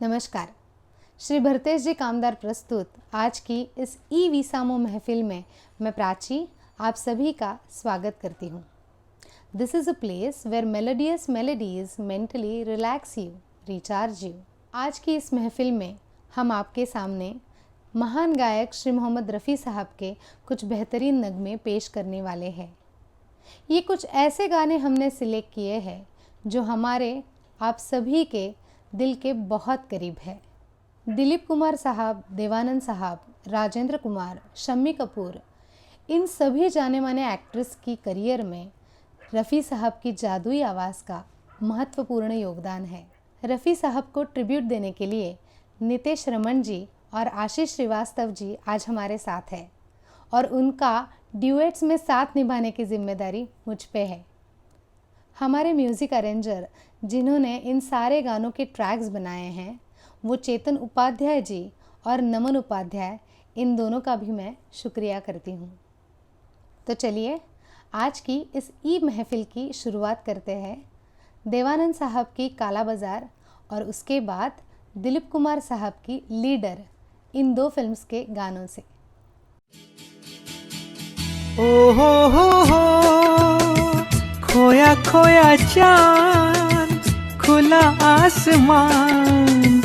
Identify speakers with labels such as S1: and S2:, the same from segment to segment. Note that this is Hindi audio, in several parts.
S1: नमस्कार। श्री भरतेश जी कामदार प्रस्तुत आज की इस ई वीसामो महफिल में मैं प्राची आप सभी का स्वागत करती हूँ। This is a place where melodious melodies mentally relax you, recharge you. आज की इस महफिल में हम आपके सामने महान गायक श्री मोहम्मद रफ़ी साहब के कुछ बेहतरीन नगमे पेश करने वाले हैं। ये कुछ ऐसे गाने हमने सिलेक्ट किए हैं जो हमारे आप सभी के दिल के बहुत करीब है। दिलीप कुमार साहब, देवानंद साहब, राजेंद्र कुमार, शम्मी कपूर, इन सभी जाने माने एक्ट्रेस की करियर में रफ़ी साहब की जादुई आवाज़ का महत्वपूर्ण योगदान है। रफ़ी साहब को ट्रिब्यूट देने के लिए नितेश रमन जी और आशीष श्रीवास्तव जी आज हमारे साथ हैं और उनका ड्यूएट्स में साथ निभाने की जिम्मेदारी मुझ पे है। हमारे म्यूज़िक अरेंजर जिन्होंने इन सारे गानों के ट्रैक्स बनाए हैं वो चेतन उपाध्याय जी और नमन उपाध्याय, इन दोनों का भी मैं शुक्रिया करती हूँ। तो चलिए आज की इस ई महफिल की शुरुआत करते हैं देवानंद साहब की काला बाज़ार और उसके बाद दिलीप कुमार साहब की लीडर, इन दो फिल्म्स के गानों से।
S2: ओ हो खोया खोया चांद, खुला आसमान,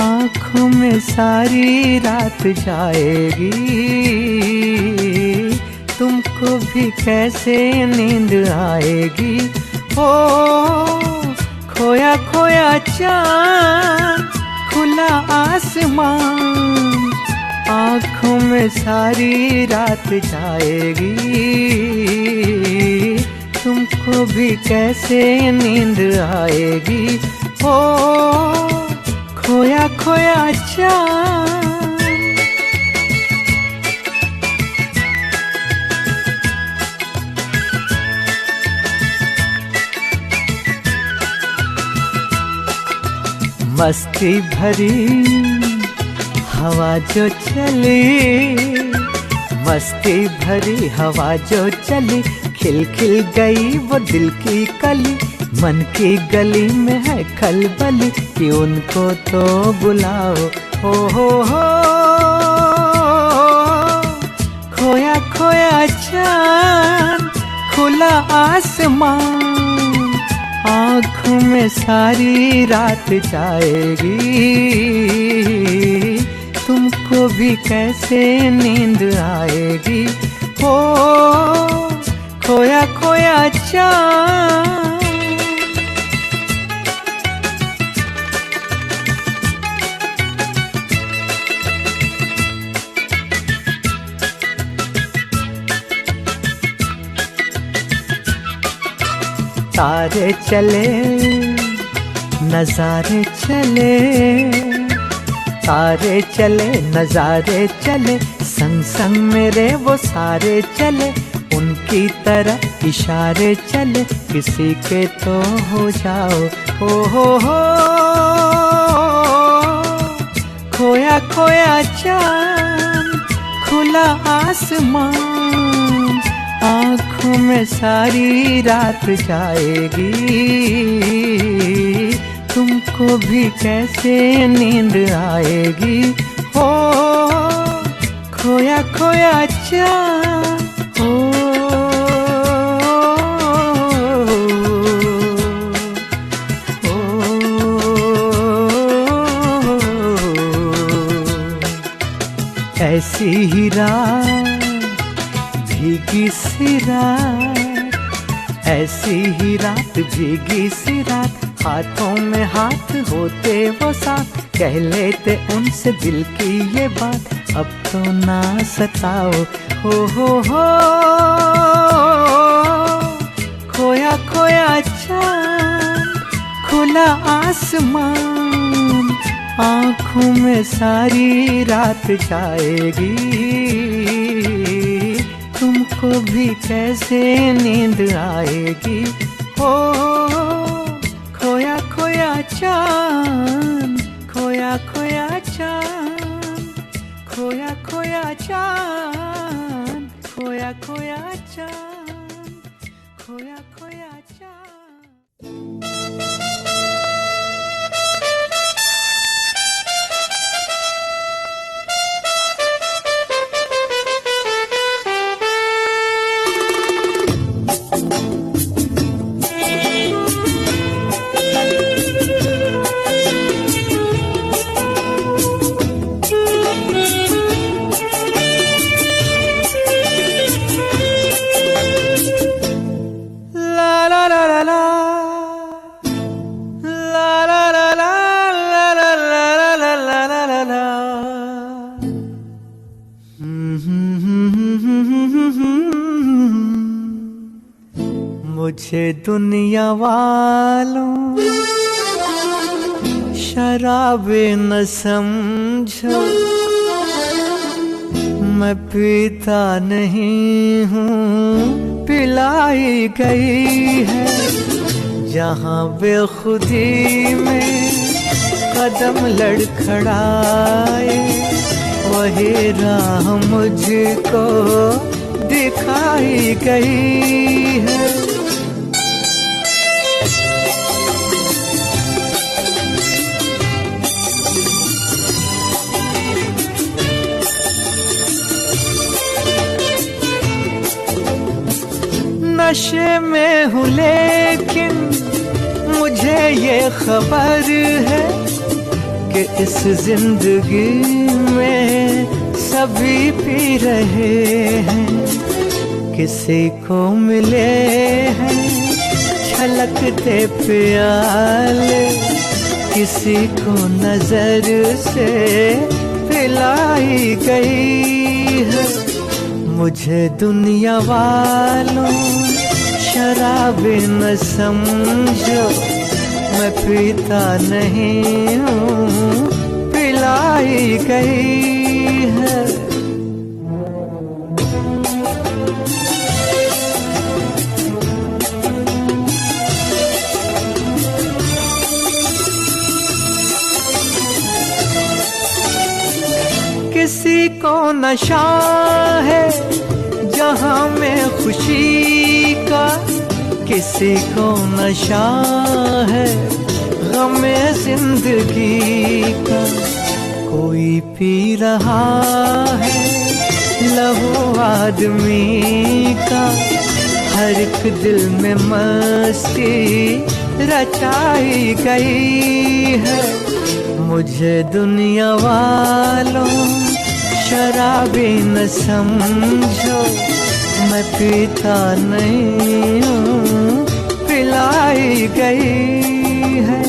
S2: आँखों में सारी रात जाएगी, तुमको भी कैसे नींद आएगी। ओ खोया खोया चांद, खुला आसमान, आँखों में सारी रात जाएगी, तुमको भी कैसे नींद आएगी। ओ खोया खोया चांद। मस्ती भरी हवा जो चली, मस्ती भरी हवा जो चली, खिल खिल गई वो दिल की कली, मन की गली में है खलबली कि उनको तो बुलाओ। हो खोया खोया चांद, खुला आसमान, आँखों में सारी रात जाएगी, तुमको भी कैसे नींद आएगी। ओ खोया खोया चांद। तारे चले नजारे चले, तारे चले नजारे चले, संग संग मेरे वो सारे चले, उनकी तरह इशारे चले, किसी के तो हो जाओ। हो खोया खोया चांद, खुला आसमान, आँखों में सारी रात जाएगी, तुमको भी कैसे नींद आएगी। हो खोया खोया चांद। ऐसी ही रात भीगी सी रात, ऐसी ही रात भीगी सी रात, हाथों में हाथ होते वो साथ, कह लेते उनसे दिल की ये बात, अब तो ना सताओ। हो खोया खोया चांद, खुला आसमान, आँखों में सारी रात जाएगी, तुमको भी कैसे नींद आएगी। हो खोया खोया चांद, खोया खोया चांद, खोया खोया चांद, खोया खोया चांद, खोया खोया चांद। मुझे दुनिया वालों शराबी न समझो, मैं पीता नहीं हूँ पिलाई गई है। जहाँ बेखुदी में कदम लड़खड़ाए, वही राह मुझको दिखाई गई है। नशे में हूँ लेकिन मुझे ये खबर है कि इस जिंदगी में सभी पी रहे हैं। किसी को मिले हैं छलकते प्याले, किसी को नजर से पिलाई गई है। मुझे दुनिया वालों शराबी न समझो, मैं पीता नहीं हूँ पिलाई गई है। किसी को नशा है जहाँ में खुशी का, किसी को नशा है गमे जिंदगी का। कोई पी रहा है लहू आदमी का, हर एक दिल में मस्ती रचाई गई है। मुझे दुनिया वालों शराबी न समझो, मैं पीता नहीं हूँ पिलाई गई है।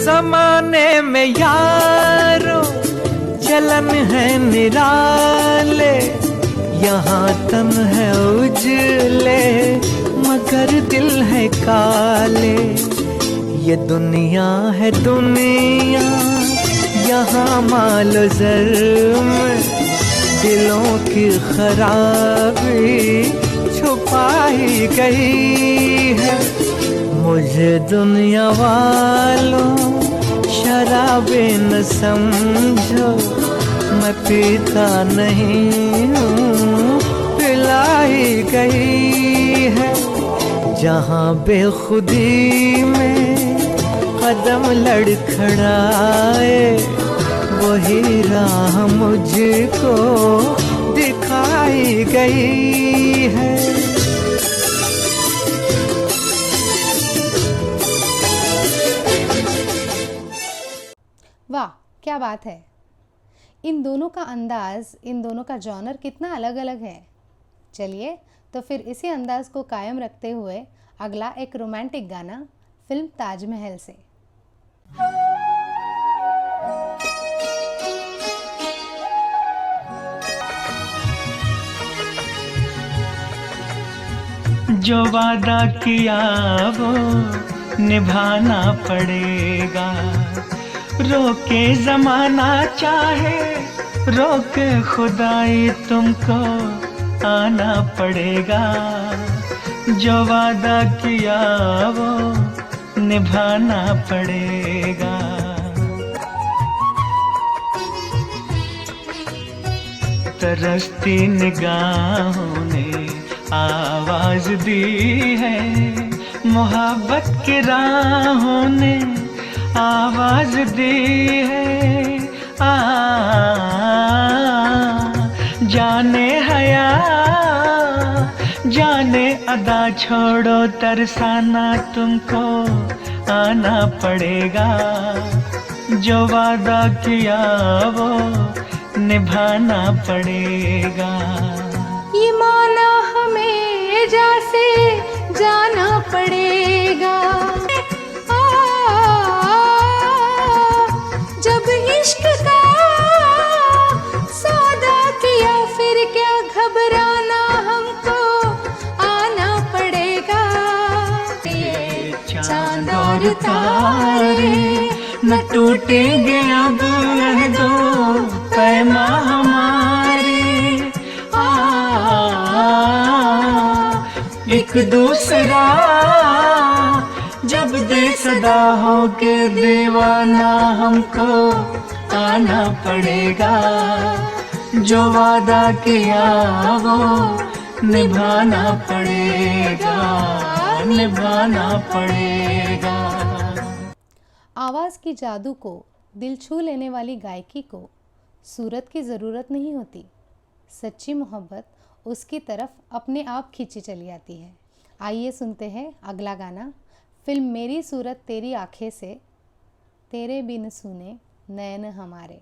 S2: ज़माने में यारों चलन है निराले, यहाँ तन है उजले मगर दिल है काले। ये दुनिया है दुनिया, यहाँ मालो ज़र में दिलों की खराबी छुपाई गई है। मुझे दुनिया वालों शराबी न समझो, मैं पीता नहीं हूँ पिलाई गई है। जहाँ बेखुदी में कदम लड़खड़ाए, वही राह मुझको दिखाई गई है।
S1: वाह क्या बात है। इन दोनों का अंदाज़, इन दोनों का जॉनर कितना अलग अलग है। चलिए तो फिर इसी अंदाज़ को कायम रखते हुए अगला एक रोमांटिक गाना फिल्म ताजमहल से।
S3: जो वादा किया वो निभाना पड़ेगा, रोके जमाना चाहे रोके खुदाई तुमको आना पड़ेगा। जो वादा किया वो निभाना पड़ेगा। तरसती निगाहों ने आवाज दी है, मोहब्बत की राहों ने आवाज दी है। जाने हया जाने अदा छोड़ो तरसाना तुमको आना पड़ेगा। जो वादा किया वो निभाना पड़ेगा।
S1: ये माना हमें
S3: और तारे, न टूटेंगे अब दो पैमा हमारे। एक दूसरा जब दे सदा हो के दीवाना, हमको आना पड़ेगा। जो वादा किया वो निभाना पड़ेगा, निभाना पड़ेगा।
S1: आवाज़ की जादू को दिल छू लेने वाली गायकी को सूरत की ज़रूरत नहीं होती। सच्ची मोहब्बत उसकी तरफ अपने आप खींची चली आती है। आइए सुनते हैं अगला गाना फिल्म मेरी सूरत तेरी आँखें से, तेरे बिन सुने नयन हमारे।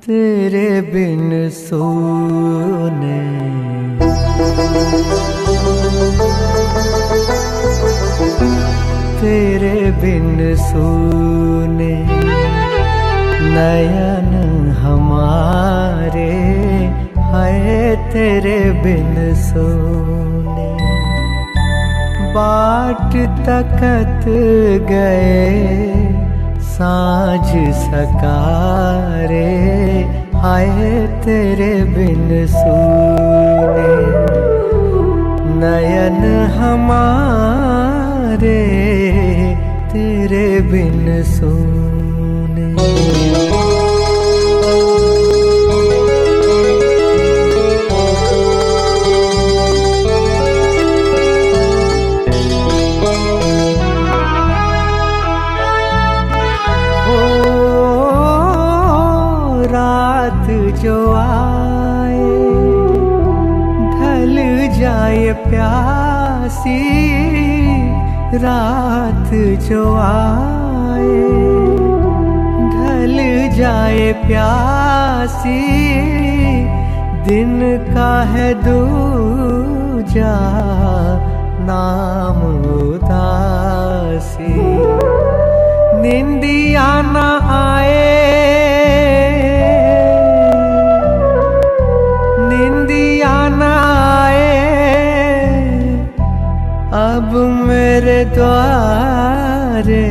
S2: तेरे बिन सोने तेरे बिन सोने नयन हमारे, है तेरे बिन सोने। बाट तकत गए साँझ सकारे, हाय तेरे बिन सोने नयन हमारे, तेरे बिन सोने। रात जो आए ढल जाए प्यासी, रात जो आए ढल जाए प्यासी, दिन का है दूजा नाम उदासी। निंदिया न आए अब मेरे द्वारे,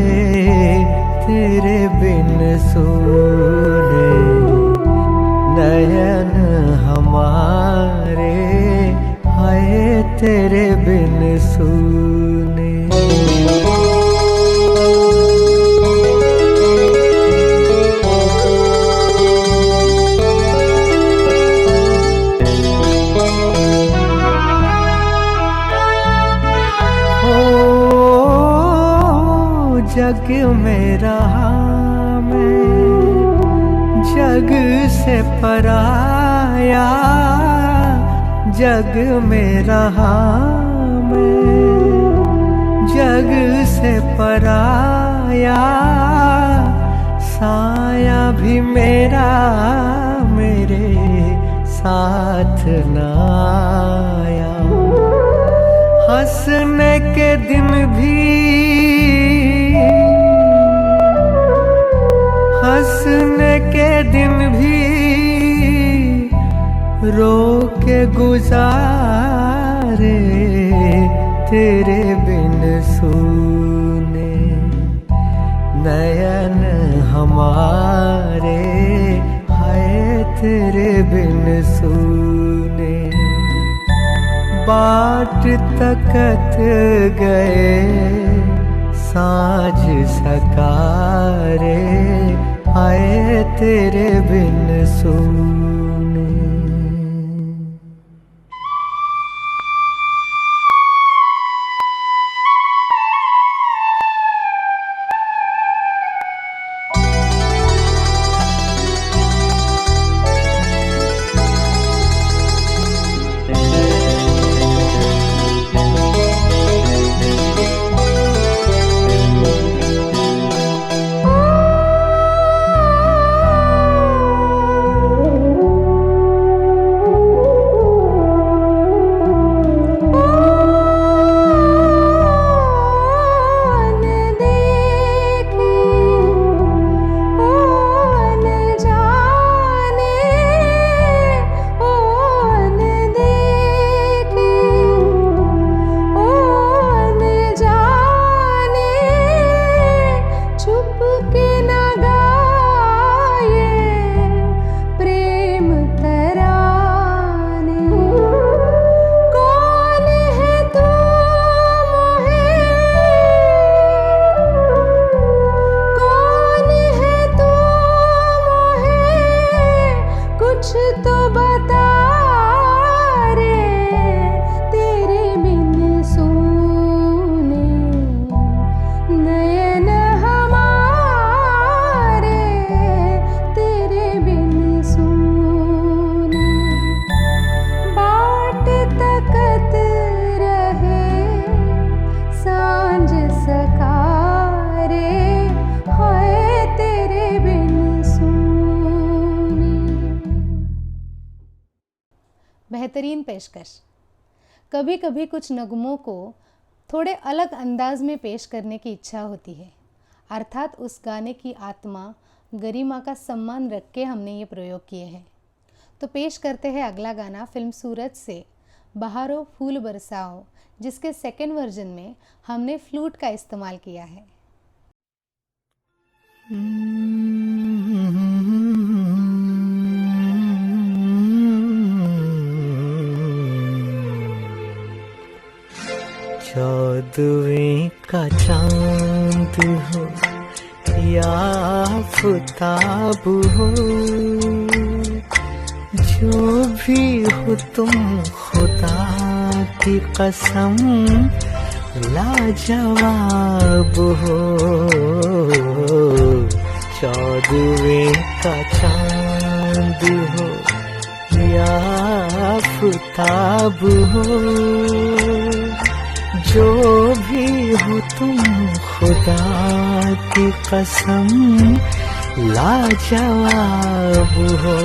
S2: तेरे बिन सोने नयन हमारे, हाय तेरे बिन सोने। जग में रहा मैं जग से पराया, जग में रहा मैं जग से पराया, साया भी मेरा मेरे साथ न आया। हंसने के दिन भी हंसने के दिन भी रो के गुजारे, तेरे बिन सोने नयन हमारे, हाय तेरे बिन सोने। बाट तकत गए साँझ सकारे, आए तेरे बिन सोने।
S1: बता रे तेरे बिन सूने नयन हमारे तेरे बिन सूने बाट तकत रहे सांझ सकारे हाय तेरे बिन सूने। बेहतरीन पेशकश। कभी कभी कुछ नगमों को थोड़े अलग अंदाज में पेश करने की इच्छा होती है, अर्थात उस गाने की आत्मा गरिमा का सम्मान रख के हमने ये प्रयोग किए हैं। तो पेश करते हैं अगला गाना फिल्म सूरज से, बहारो फूल बरसाओ, जिसके सेकेंड वर्जन में हमने फ्लूट का इस्तेमाल किया है।
S2: चौदहवीं का चांद हो या आफताब हो, जो भी हो तुम खुदा की कसम लाजवाब हो। चौदहवीं का चांद हो या आफताब हो, जो भी हो तुम खुदा की कसम लाजवाब हो।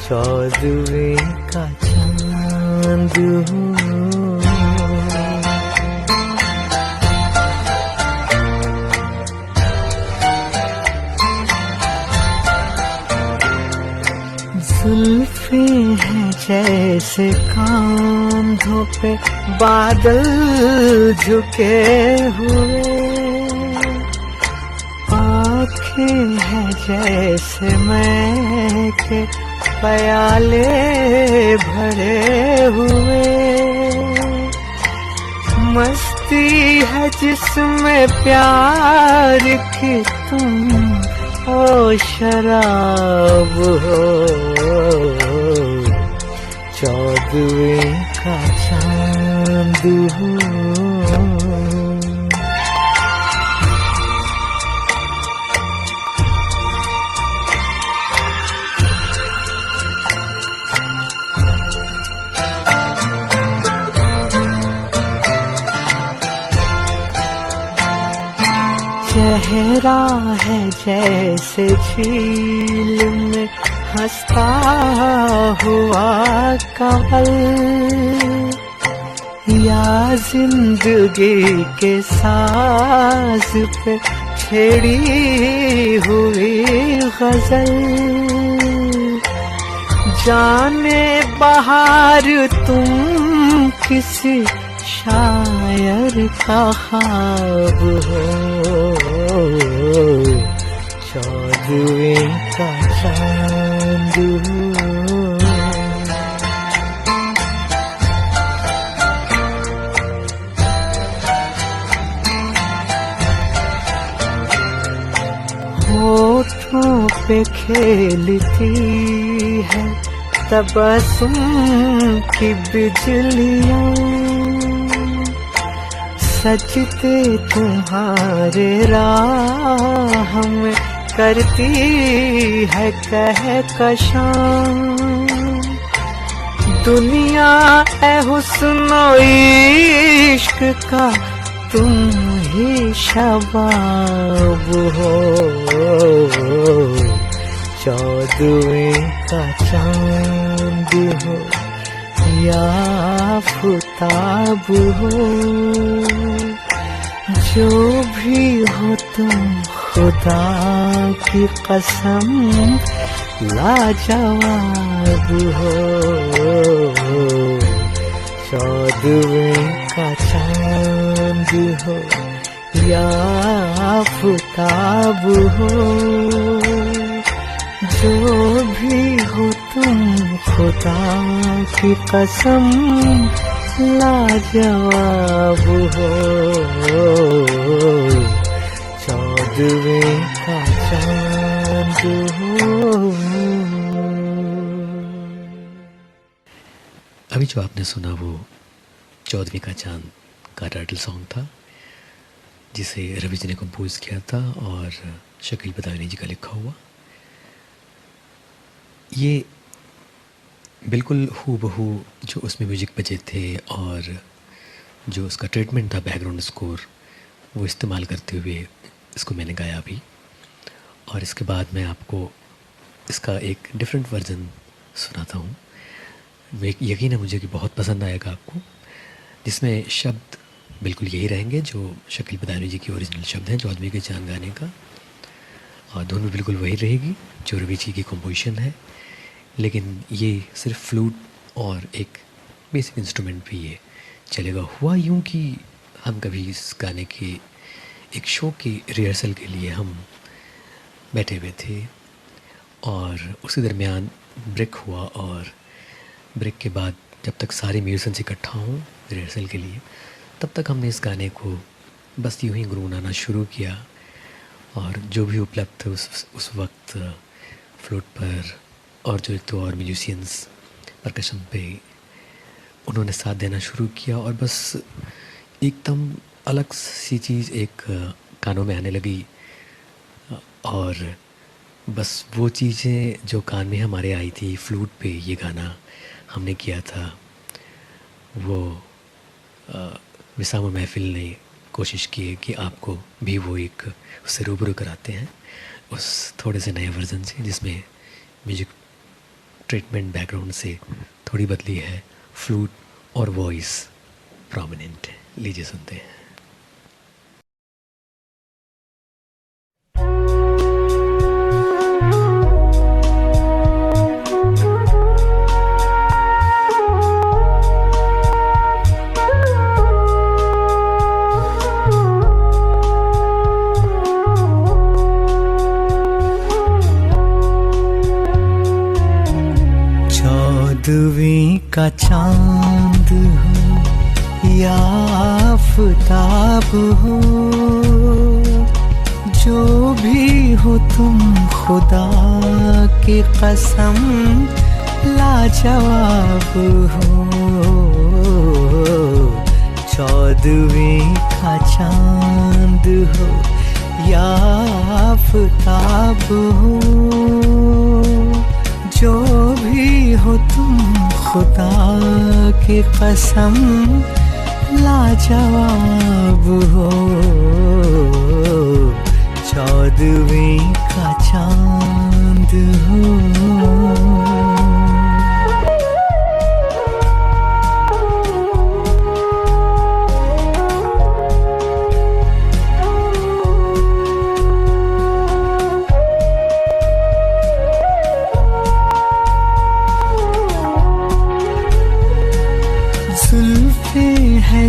S2: चौदहवीं का चांद हो। जुल्फे हैं जैसे कांधों पे बादल झुके हुए, आँखें हैं जैसे मैं के प्याले भरे हुए, मस्ती है जिसमें प्यार की तुम ओ शराब हो। चौदहवीं का चांद हो। चेहरा है जैसे झील में हंसता हुआ कमल, या जिंदगी के साज पे छेड़ी हुई गजल। जाने बहार तुम किसी शायर का ख्वाब हो। चौदहवीं का चांद हो। होठों पे खेलती है तबस्सुम की बिजलियाँ, सजते तुम्हारे राह में करती है कहकशां। दुनिया ए हुस्न इश्क का तुम ही शबाब हो। चौदहवीं का चांद हो या आफताब हो, जो भी हो तुम खुदा की कसम लाजवाब हो। चौदहवीं का चांद हो या आफताब हो, जो भी हो तुम खुदा की कसम लाजवाब हो। चौदहवीं का चांद हो।
S4: अभी जो आपने सुना वो 14वीं का चांद का टाइटल सॉन्ग था, जिसे रवि जी ने कंपोज किया था और शकील बदायूनी जी का लिखा हुआ। ये बिल्कुल हूबहू जो उसमें म्यूजिक बजे थे और जो उसका ट्रीटमेंट था बैकग्राउंड स्कोर, वो इस्तेमाल करते हुए इसको मैंने गाया भी। और इसके बाद मैं आपको इसका एक डिफरेंट वर्जन सुनाता हूँ। यकीन है मुझे कि बहुत पसंद आएगा आपको, जिसमें शब्द बिल्कुल यही रहेंगे जो शकील बदायूनी जी की ओरिजिनल शब्द हैं 14वीं के चांद गाने का, और धुन बिल्कुल वही रहेगी जो रवि जी की कंपोजिशन है। लेकिन ये सिर्फ फ्लूट और एक बेसिक इंस्ट्रूमेंट भी ये चलेगा। हुआ यूँ कि हम कभी इस गाने के एक शो की रिहर्सल के लिए हम बैठे हुए थे और उसी दरमियान ब्रेक हुआ, और ब्रेक के बाद जब तक सारे म्यूजिशियंस इकट्ठा हों रिहर्सल के लिए, तब तक हमने इस गाने को बस यूँ ही गुनगुनाना शुरू किया। और जो भी उपलब्ध थे उस वक्त फ्लूट पर, और जो एक दो और म्यूजिशियंस परकशन पे, उन्होंने साथ देना शुरू किया। और बस एकदम अलग सी चीज़ एक कानों में आने लगी, और बस वो चीज़ें जो कान में हमारे आई थी फ्लूट पे ये गाना हमने किया था, वो विसामो महफिल ने कोशिश की है कि आपको भी वो एक उससे रूबरू कराते हैं उस थोड़े से नए वर्जन से, जिसमें म्यूजिक ट्रीटमेंट बैकग्राउंड से थोड़ी बदली है, फ्लूट और वॉइस प्रोमिनेंट है। लीजिए सुनते हैं।
S2: चौदहवीं का चांद हो या आफताब हो, जो भी हो तुम खुदा की कसम लाजवाब हो। 14वीं का चांद हो या आफताब हो, जो भी हो तुम खुदा की कसम लाजवाब हो। 14वीं का चांद हो।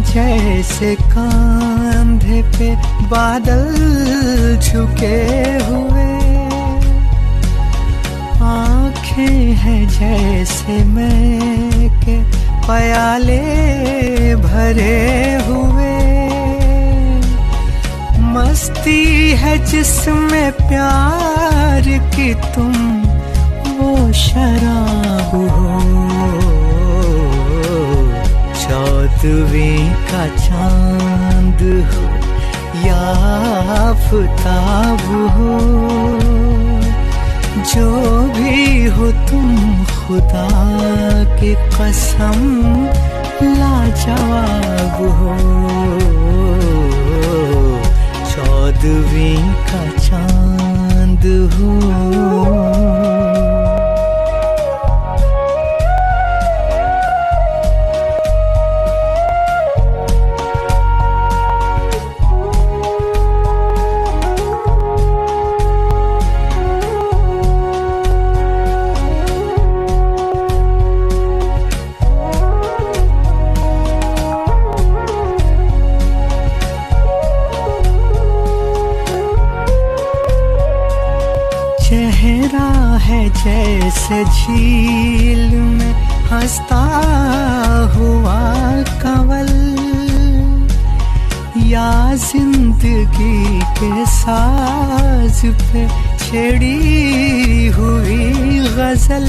S2: जैसे कांधे पे बादल झुके हुए, आँखें हैं जैसे मैं के प्याले भरे हुए, मस्ती है जिसमें प्यार की तुम वो शराब हो। 14वीं का चांद हो या आफताब हो, जो भी हो तुम खुदा की कसम लाजवाब हो। 14वीं का चांद हो। चेहरा है जैसे झील में हंसता हुआ कंवल, या जिंदगी के साज पे छेड़ी हुई गजल,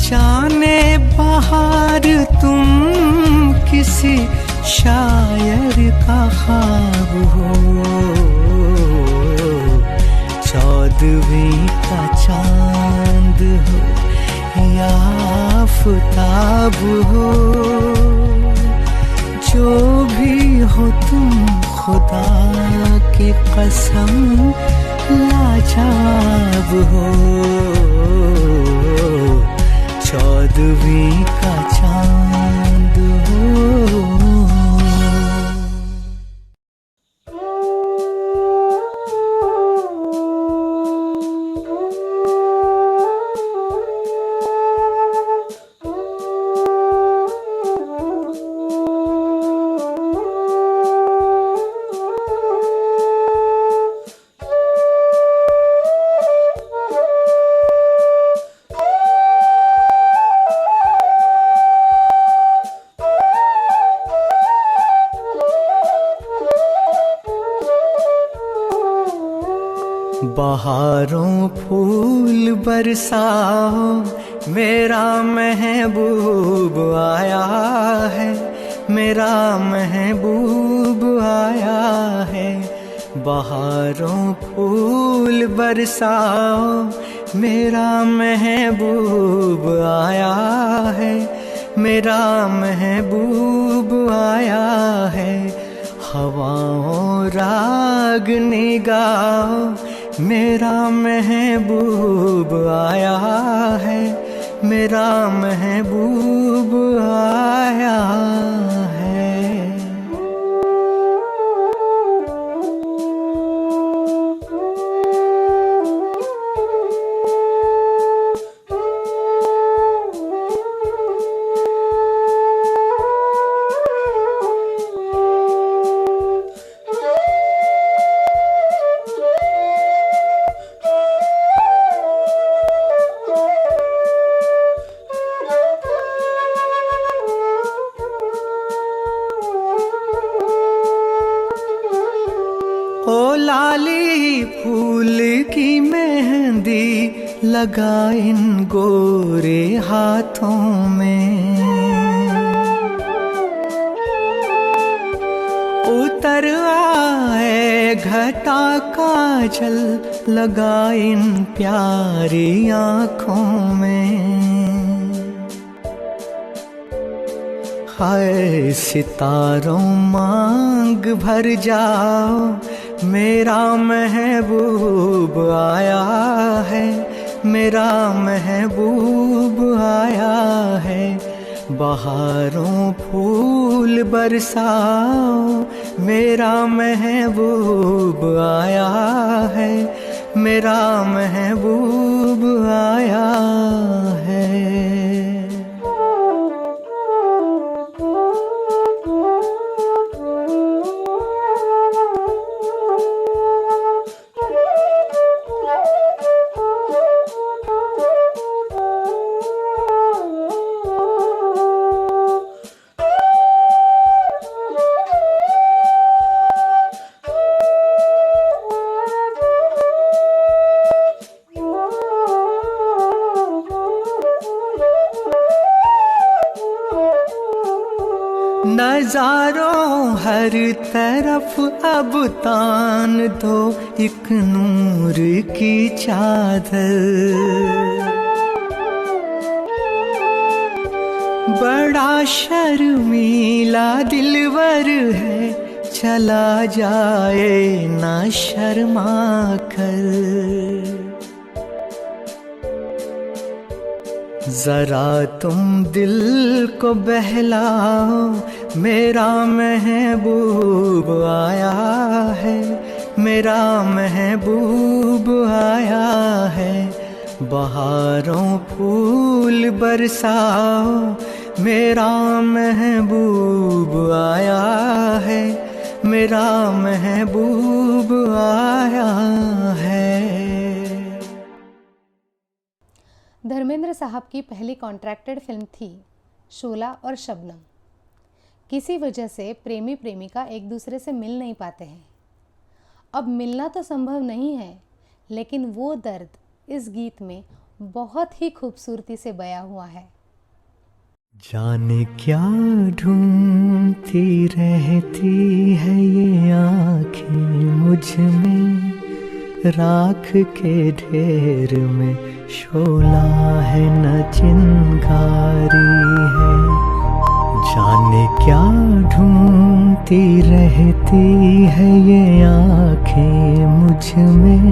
S2: जाने बाहर तुम किसी शायर का ख्वाब हो, 14वीं का चांद हो या आफताब हो, जो भी हो तुम खुदा की कसम लाजवाब हो, 14वीं का चांद हो। बहारों फूल बरसाओ, मेरा महबूब आया है, मेरा महबूब आया है। बहारों फूल बरसाओ, मेरा महबूब आया है, मेरा महबूब आया है। हवाओं रागनी गाओ, मेरा महबूब आया है, मेरा महबूब आया है। ओ लाली फूल की मेहंदी लगा इन गोरे हाथों में, उतर आए घटा काजल लगा इन प्यारी आँखों में। हाय सितारों मांग भर जाओ, मेरा महबूब आया है, मेरा महबूब आया है। बहारों फूल बरसाओ, मेरा महबूब आया है, मेरा महबूब आया है। नजारों हर तरफ अब तान दो एक नूर की चादर, बड़ा शर्मीला दिलवर है, चला जाए ना शर्मा कर। जरा तुम दिल को बहलाओ, मेरा महबूब आया है, मेरा महबूब आया है। बहारों फूल बरसाओ, मेरा महबूब आया है, मेरा महबूब आया है।
S1: धर्मेंद्र साहब की पहली कॉन्ट्रैक्टेड फिल्म थी शोला और शबनम। किसी वजह से प्रेमी प्रेमिका एक दूसरे से मिल नहीं पाते हैं। अब मिलना तो संभव नहीं है, लेकिन वो दर्द इस गीत में बहुत ही खूबसूरती से बयां हुआ है।
S2: जाने क्या ढूंढती रहती है ये आँखें मुझ में, राख के ढेर में शोला है न चिंगारी है। जाने क्या ढूंढती रहती है ये आँखें मुझ में,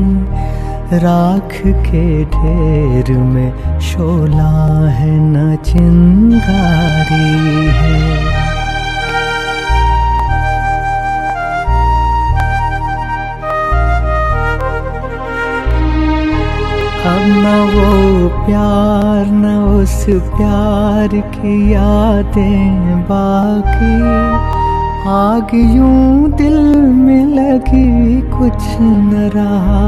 S2: राख के ढेर में शोला है न चिंगारी है। अब न वो प्यार न उस प्यार की यादें बाकी, आग यूं दिल में लगी, कुछ न रहा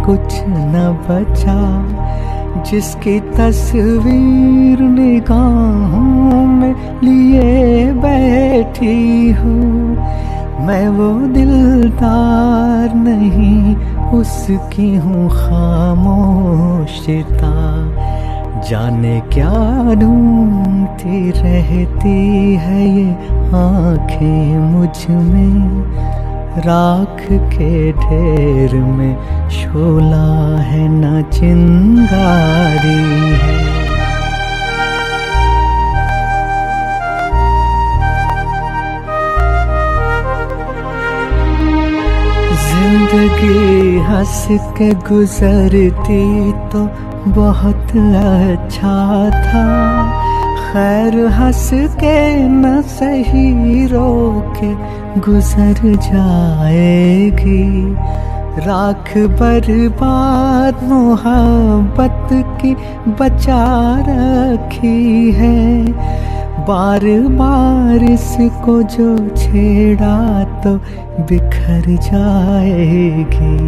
S2: कुछ न बचा। जिसकी तस्वीर निगाहों में लिए बैठी हूँ, मैं वो दिलदार नहीं उसकी हूँ खामोशिता। जाने क्या ढूंढती रहती है ये आँखें मुझ में, राख के ढेर में शोला है न चिंगारी है। जिंदगी हंस के गुजरती तो बहुत अच्छा था, खैर हंस के न सही रो के गुजर जाएगी। राख बर्बाद मोहब्बत की बचा रखी है, बार बार इसको जो छेड़ा तो बिखर जाएगी।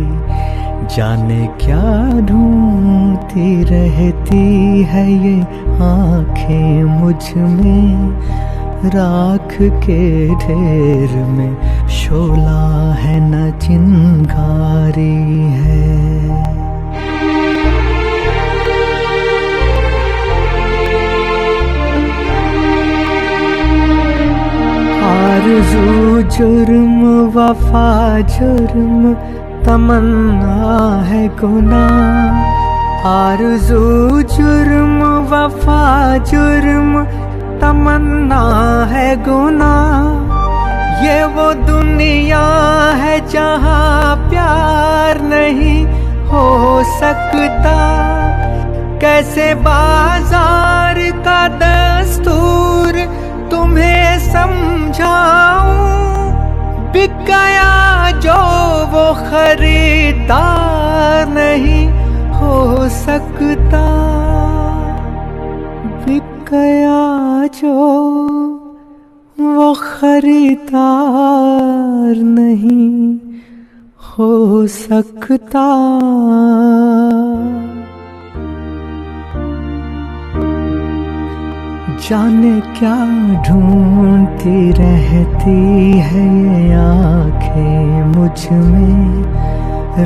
S2: जाने क्या ढूंढती रहती है ये आँखें मुझ में, राख के ढेर में शोला है न चिंगारी है। आरज़ू जुर्म वफा जुर्म तमन्ना है गुनाह, आरज़ू जुर्म वफा जुर्म तमन्ना है गुनाह। ये वो दुनिया है जहाँ प्यार नहीं हो सकता, कैसे बाजार का दस्तूर तुम्हें समझाऊं। बिक गया जो वो खरीदार नहीं हो सकता, बिक गया जो वो खरीदार नहीं हो सकता। जाने क्या ढूंढती रहती है ये आँखें मुझ में,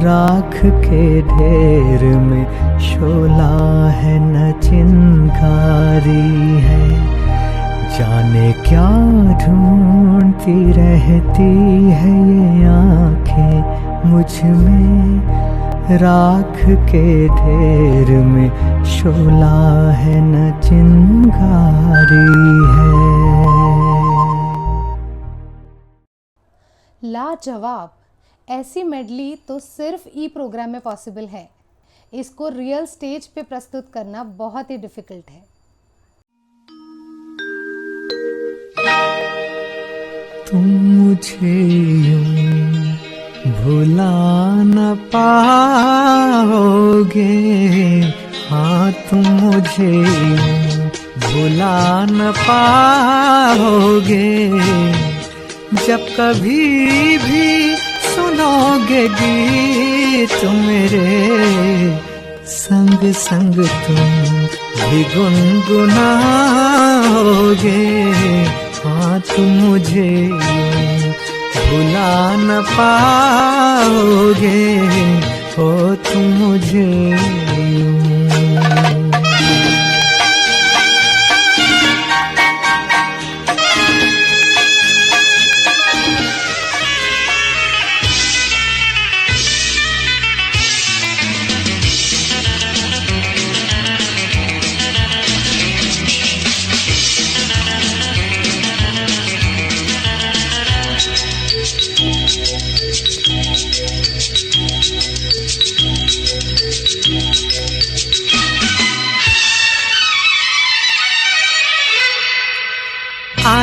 S2: राख के ढेर में शोला है न चिंगारी है। जाने क्या ढूंढती रहती है ये आँखें मुझ में, राख के ढेर में शोला है न चिंगारी है।
S1: लाजवाब! ऐसी मेडली तो सिर्फ ई प्रोग्राम में पॉसिबल है। इसको रियल स्टेज पे प्रस्तुत करना बहुत ही डिफिकल्ट है।
S2: तुम मुझे यूं भुला न पाओगे, हाँ तुम मुझे यूं भुला न पाओगे। जब कभी भी सुनोगे गीत मेरे, संग संग तुम भी गुनगुनाओगे। हाँ तुम मुझे भुला न पाओगे, हो तुम मुझे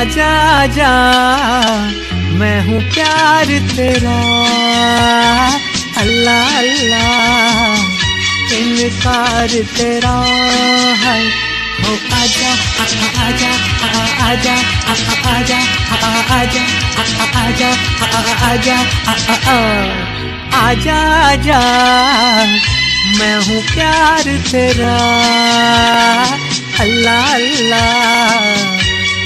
S2: आजा आजा मैं हूँ प्यार तेरा, अल्लाह अल्लाह इनकार तेरा है। हो आजा आजा आजा आजा आजा आजा आजा आजा आजा मैं हूँ प्यार तेरा, अल्लाह अल्लाह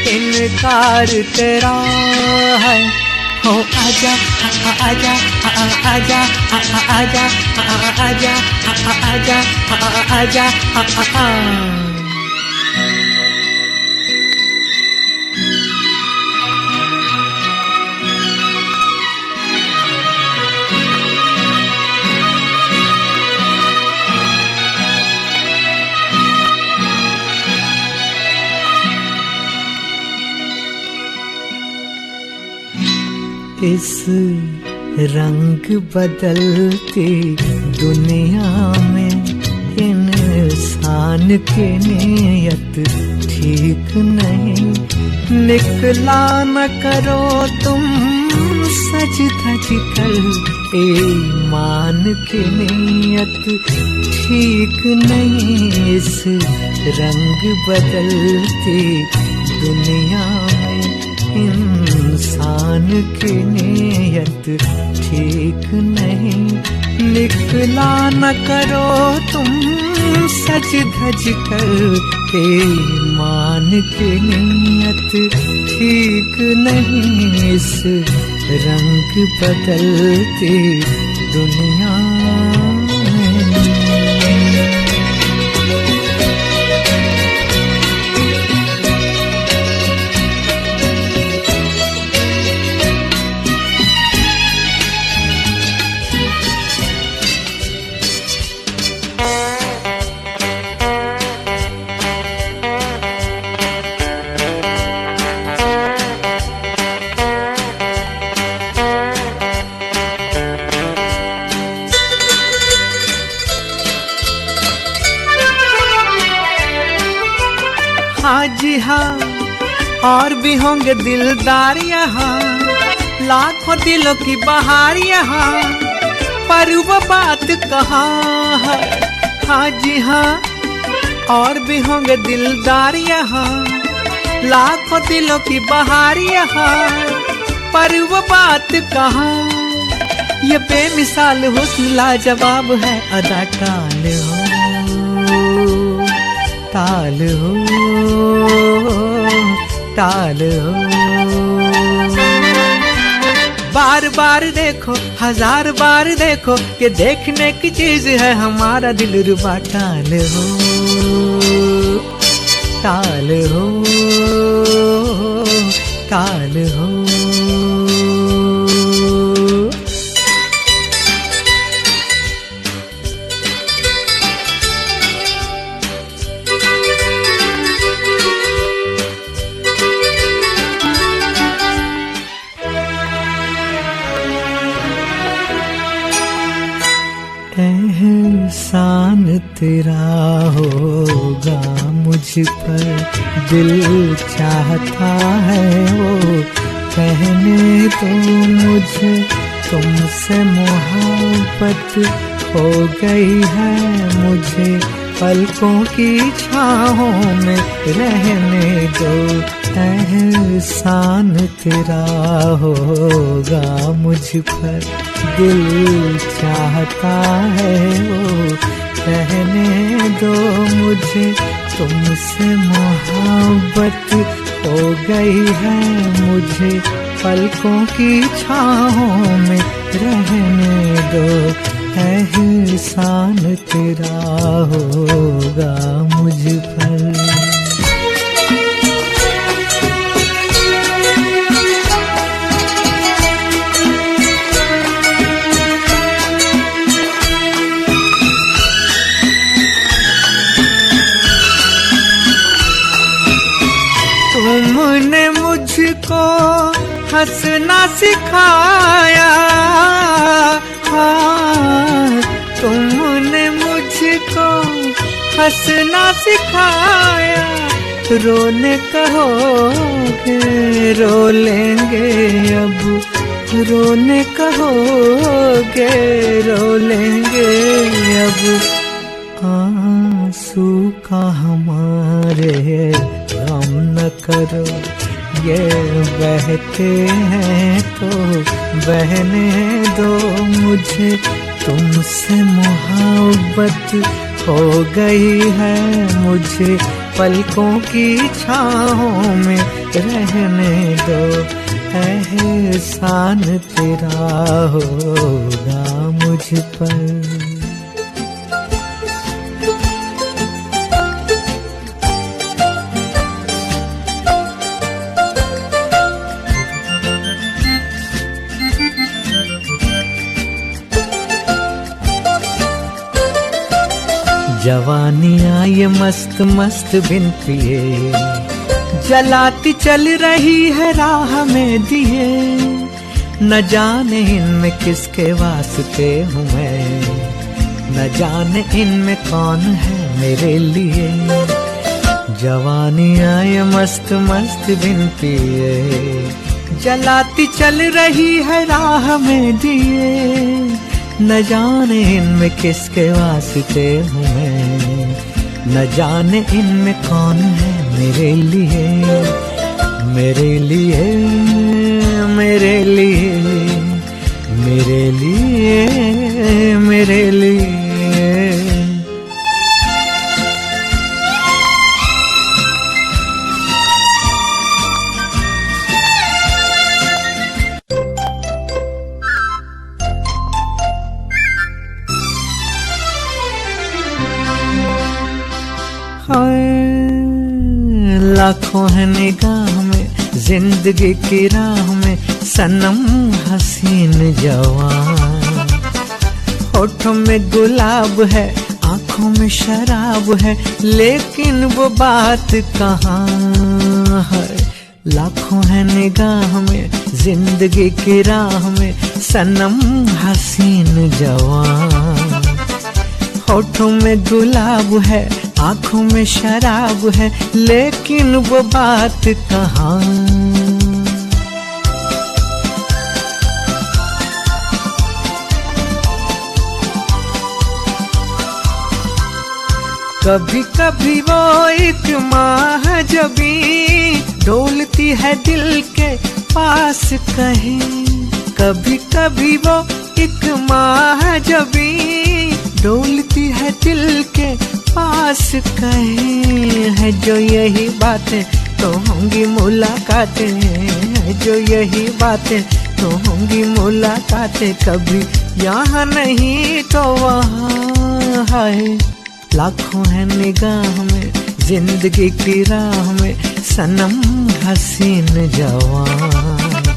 S2: इनकार तेरा है। हो आजा आजा आजा आजा आजा आजा आजा इस रंग बदलती दुनिया में इंसान की नीयत ठीक नहीं। निकला न करो तुम सज धज कर, ईमान की नीयत ठीक नहीं। इस रंग बदलती दुनिया में इंसान की नीयत ठीक नहीं। निकला न करो तुम सज धज कर, ईमान की नीयत ठीक नहीं। इस रंग बदलती दुनिया हाँ जी हाँ, और भी होंगे दिलदार यहाँ, लाखों दिलों की बहार यहाँ, पर वो बात कहाँ है। हाँ जी हाँ, और भी होंगे दिलदार यहाँ, लाखों दिलों की बहार यहाँ, पर वो बात कहाँ। ये बेमिसाल हुस्न लाजवाब है, अदा टाल हो टाल हो टाल हो। बार बार देखो हजार बार देखो, ये देखने की चीज है हमारा दिल रुबा। टाल हो टाल हो टाल हो। एहसान तेरा होगा मुझ पर, दिल चाहता है वो कहने तो मुझे। तुमसे मोहब्बत हो गई है मुझे, पलकों की छाहों में रहने दो। एहसान तेरा होगा मुझ पर, दिल चाहता है वो कहने दो मुझे। तुमसे मोहब्बत हो गई है मुझे, पलकों की छाहों में रहने दो। एहसान तेरा होगा मुझ पर। तुमने मुझको हंसना सिखाया, हाँ तुमने मुझको हंसना सिखाया। रोने कहोगे रो लेंगे अब, रोने कहोगे रो लेंगे अब, आंसू का हमारे गम न करो, ये बहते हैं तो बहने दो, मुझे तुमसे मोहब्बत हो गई है, मुझे पलकों की छाहों में रहने दो, एहसान तेरा होगा मुझ पर। जवानी आई मस्त मस्त बिन पिए, जलाती चल रही है राह में दिए, न जाने इनमें किसके वास्ते हूँ मैं, न जाने इनमें कौन है मेरे लिए। जवानी आई मस्त मस्त बिन पिए, जलाती चल रही है राह में दिए, न जाने इनमें किसके वास्ते हूँ मैं, न जाने इनमें कौन है मेरे लिए, मेरे लिए, मेरे लिए, मेरे लिए, मेरे लिए। लाखों है निगाह में जिंदगी की राह में सनम हसीन जवान, होठों में गुलाब है आंखों में शराब है, लेकिन वो बात कहाँ है। लाखों है निगाह में जिंदगी की राह में सनम हसीन जवान, होठों में गुलाब है आंखों में शराब है, लेकिन वो बात कहाँ। कभी कभी वो एक माह जबी डोलती है दिल के पास कहीं, कभी कभी वो एक माह जबी डोलती है दिल के पास कहीं, है जो यही बातें तो होंगी मुलाकातें, है जो यही बातें तो होंगी मुलाकातें, कभी यहाँ नहीं तो वहाँ है। लाखों है निगाह में जिंदगी की राह में सनम हसीन जवान,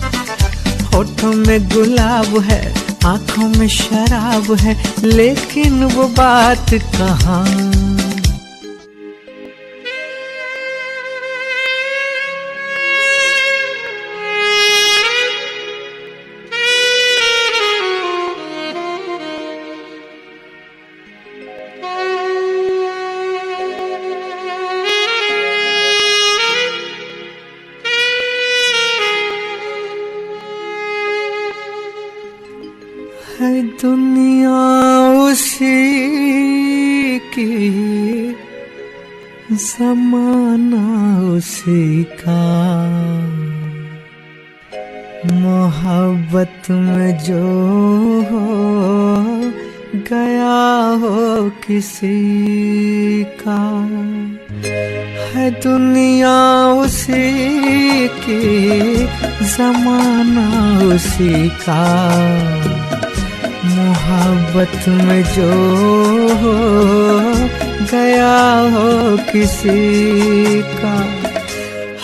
S2: होठों में गुलाब है आंखों में शराब है, लेकिन वो बात कहाँ। है दुनिया उसी की, ज़माना उसी का, मोहब्बत में जो हो गया हो किसी का, है दुनिया उसी की, ज़माना उसी का, मोहब्बत में जो हो गया हो किसी का,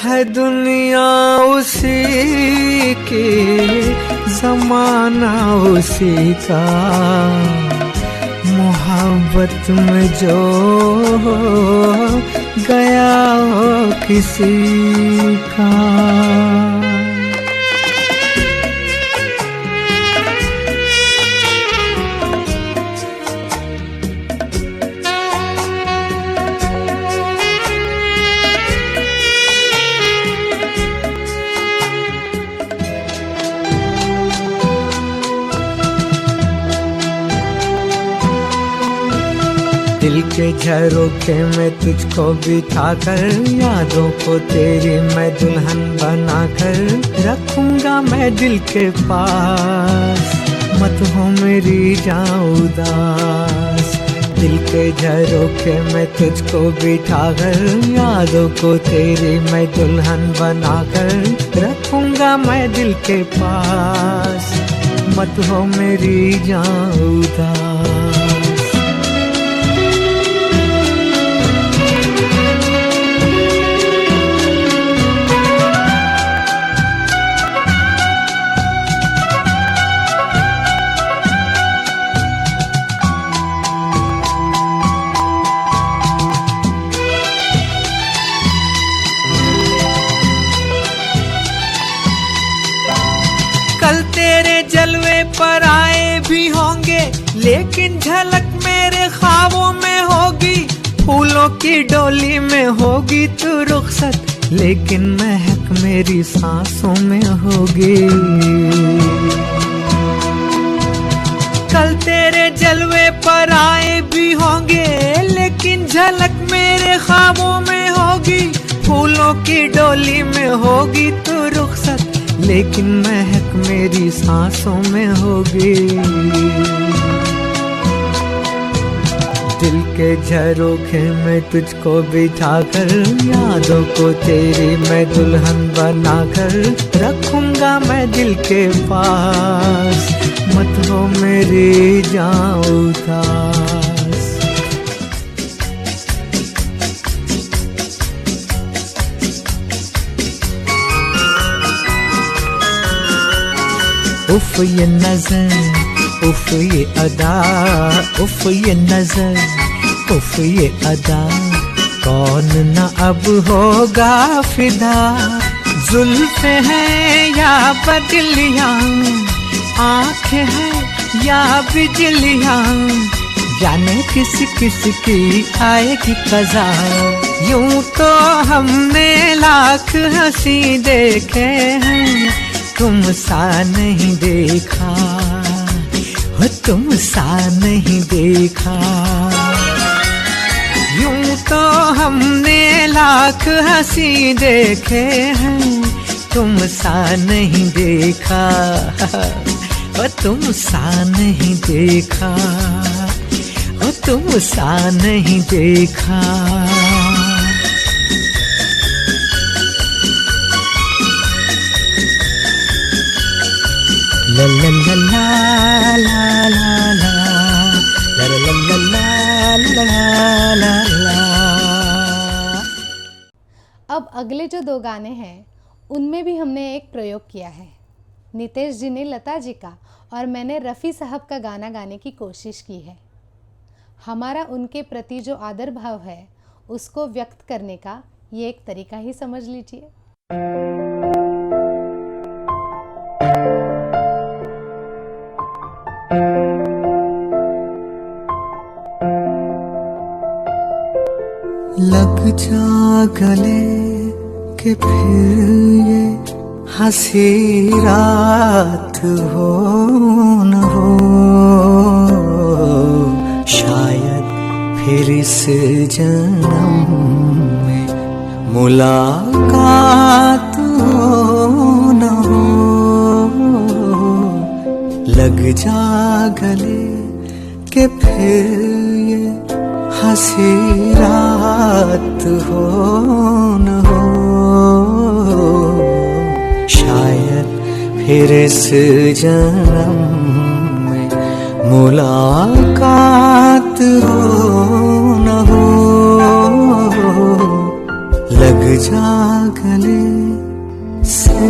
S2: है दुनिया उसी की, ज़माना उसी का, मोहब्बत में जो हो गया हो किसी का। दिल के झरोखे में तुझको बिठा कर, यादों को तेरी मैं दुल्हन बना कर रखूंगा मैं दिल के पास, मत हो मेरी जान उदास। दिल के झरोखे में तुझको बिठा कर, यादों को तेरी मैं दुल्हन बना कर रखूंगा मैं दिल के पास, मत हो मेरी जान उदास। कल तेरे जलवे पर आए भी होंगे, लेकिन झलक मेरे ख्वाबों में होगी। फूलों की डोली में होगी तू रुखसत, लेकिन महक मेरी सांसों में होगी। कल तेरे जलवे पर आए भी होंगे, लेकिन झलक मेरे ख्वाबों में होगी। फूलों की डोली में होगी तू रुखसत, लेकिन महक मेरी सांसों में होगी। दिल के झरोखे में तुझको बिठा कर, यादों को तेरी मैं दुल्हन बना कर रखूंगा मैं दिल के पास, मत हो मेरी जान उदास। उफ ये नजर, उफ ये अदा, उफ ये नजर, उफ ये अदा, कौन न अब होगा फिदा। जुल्फ़े हैं या बदलियां, आँखें हैं या बिजलियां, जाने किस किस की आएगी कज़ा। यूं तो हमने लाख हंसी देखे हैं, तुम सा नहीं देखा, हो तुम सा नहीं देखा। यूं तो हमने लाख हंसी देखे हैं, तुम सा नहीं देखा, हो तुम सा नहीं देखा, हो तुम सा नहीं देखा। ला ला ला ला ला ला ला ला ला ला ला ला ला।
S1: अब अगले जो दो गाने हैं उनमें भी हमने एक प्रयोग किया है। नितेश जी ने लता जी का और मैंने रफ़ी साहब का गाना गाने की कोशिश की है। हमारा उनके प्रति जो आदर भाव है उसको व्यक्त करने का ये एक तरीका ही समझ लीजिए।
S2: लग जा गले के फिर ये हंसी रात हो न हो, शायद फिर इस जन्म में मुलाकात हो न हो। लग जा गले के फिर ये हंसी रात हो न हो, शायद फिर इस जन्म में मुलाकात हो न हो। लग जा गले से।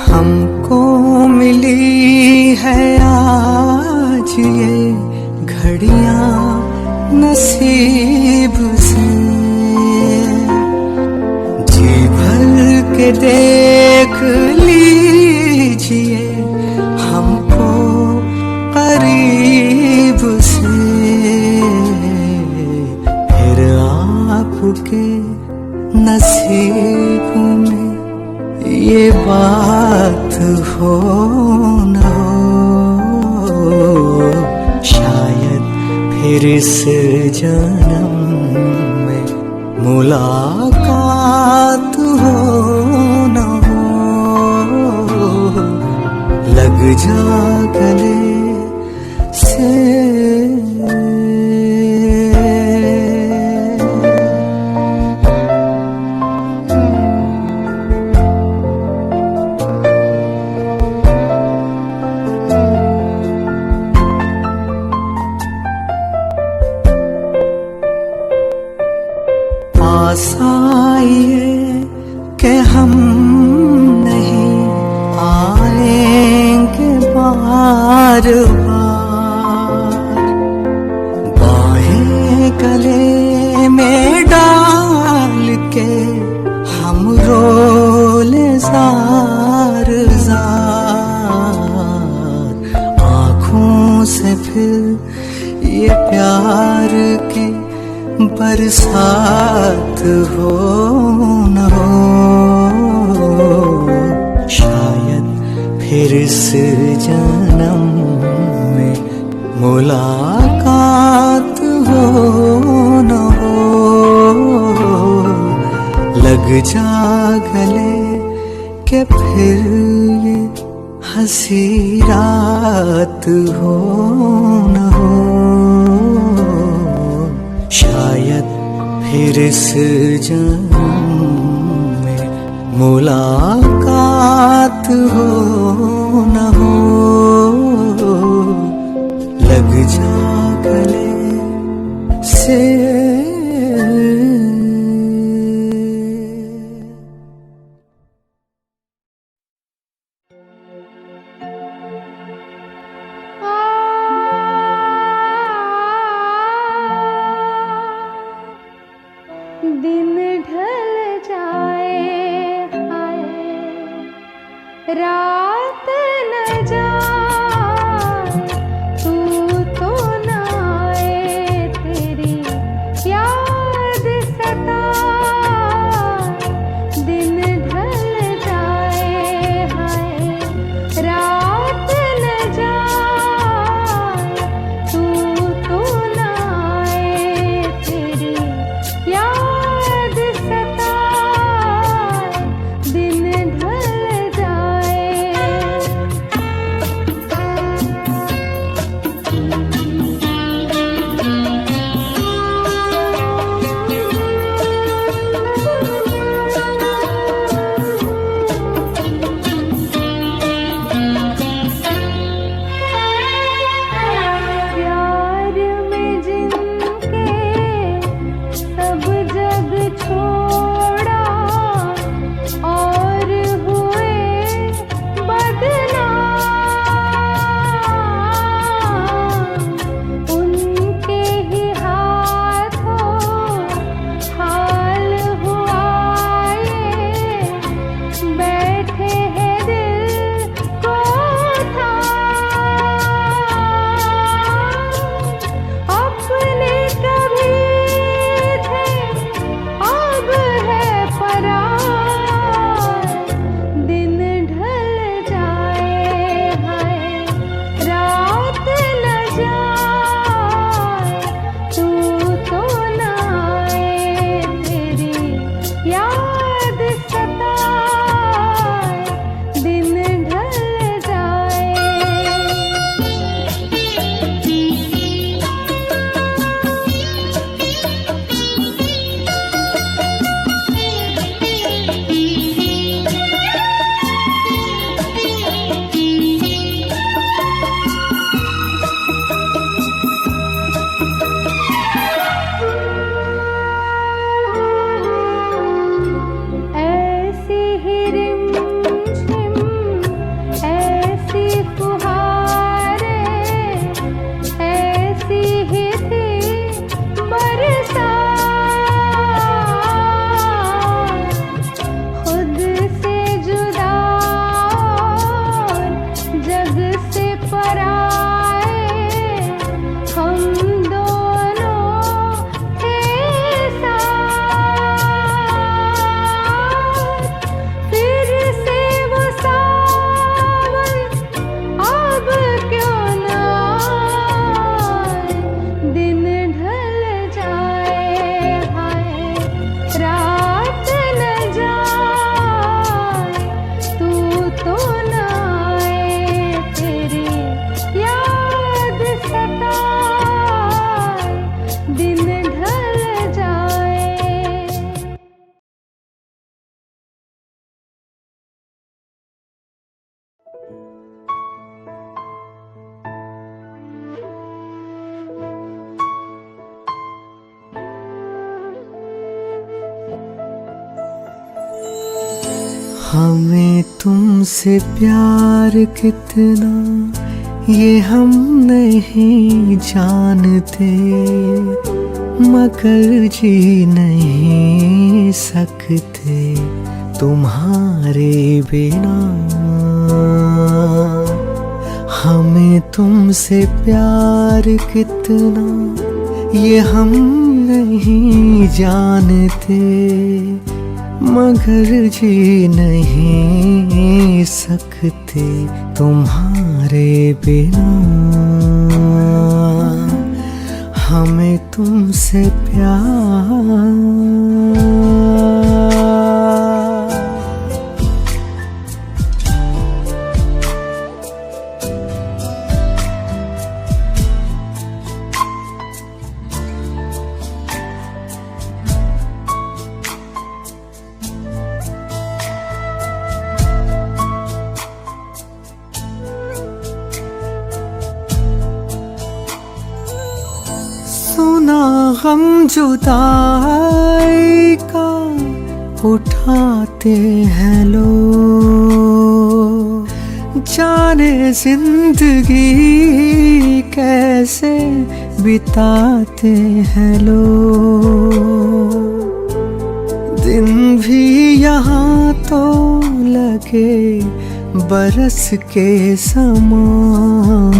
S2: हमको मिली है आज ये घड़ियां नसीब से, जी भर के देख लीजिए हमको हो न हो, शायद फिर इस जन्म में मुलाकात हो न हो, लग जा गले से। पास आइए कि हम नहीं आएंगे बार बार, बाहें गले में डाल के हम रोले जार जार, आँखों से फिर ये प्यार के बरसात हो न हो, शायद फिर इस जन्म में मुलाकात हो न हो, लग जा गले के फिर ये हंसी रात हो न हो, शायद फिर इस जन्म में मुलाकात हो न हो, लग जा गले से।
S1: दिन ढल जाए हाय, रात न जाए, तू तो न आए, तेरी
S2: हमें तुमसे प्यार कितना ये हम नहीं जानते, मगर जी नहीं सकते तुम्हारे बिना। हमें तुमसे प्यार कितना ये हम नहीं जानते, मगर जी नहीं सकते तुम्हारे बिना। हमें तुमसे प्यार। सुना गम जुदाई का उठाते हैं लोग, जाने जिंदगी कैसे बिताते हैं लोग। दिन भी यहाँ तो लगे बरस के समान,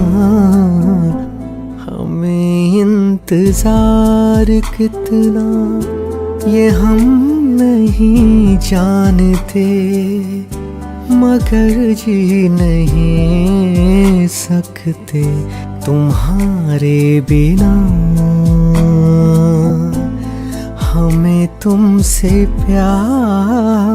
S2: हमें इंतजार कितना ये हम नहीं जानते, मगर जी नहीं सकते तुम्हारे बिना। हमें तुमसे प्यार।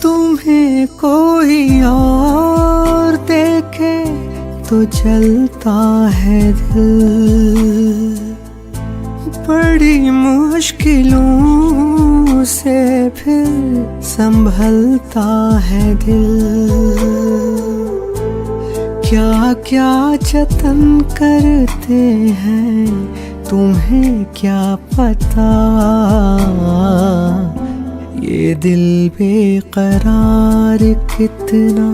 S2: तुम्हें कोई और देखे तो जलता है दिल, बड़ी मुश्किलों से फिर संभलता है दिल। क्या क्या जतन करते हैं तुम्हें क्या पता, ये दिल बेकरार कितना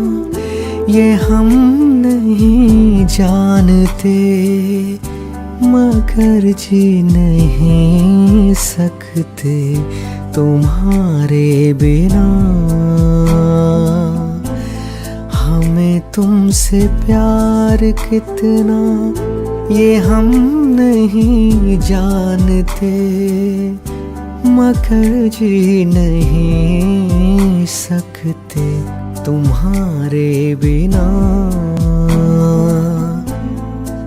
S2: ये हम नहीं जानते, मगर जी नहीं सकते तुम्हारे बिना। हमें तुमसे प्यार कितना ये हम नहीं जानते, मगर जी नहीं सकते तुम्हारे बिना।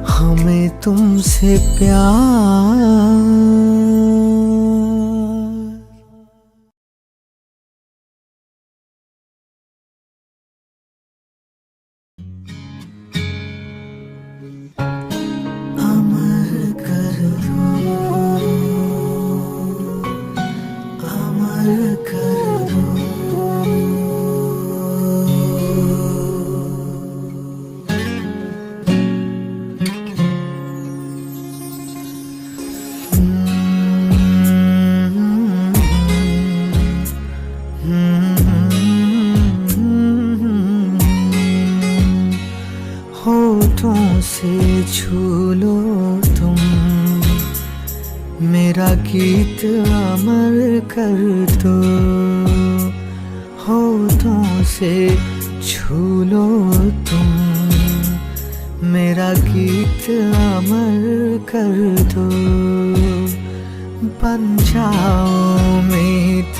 S2: हमें तुमसे प्यार। होठों से छू लो तुम मेरा गीत अमर कर दो, होठों से छू लो तुम मेरा गीत अमर कर दो। बन जाओ मीत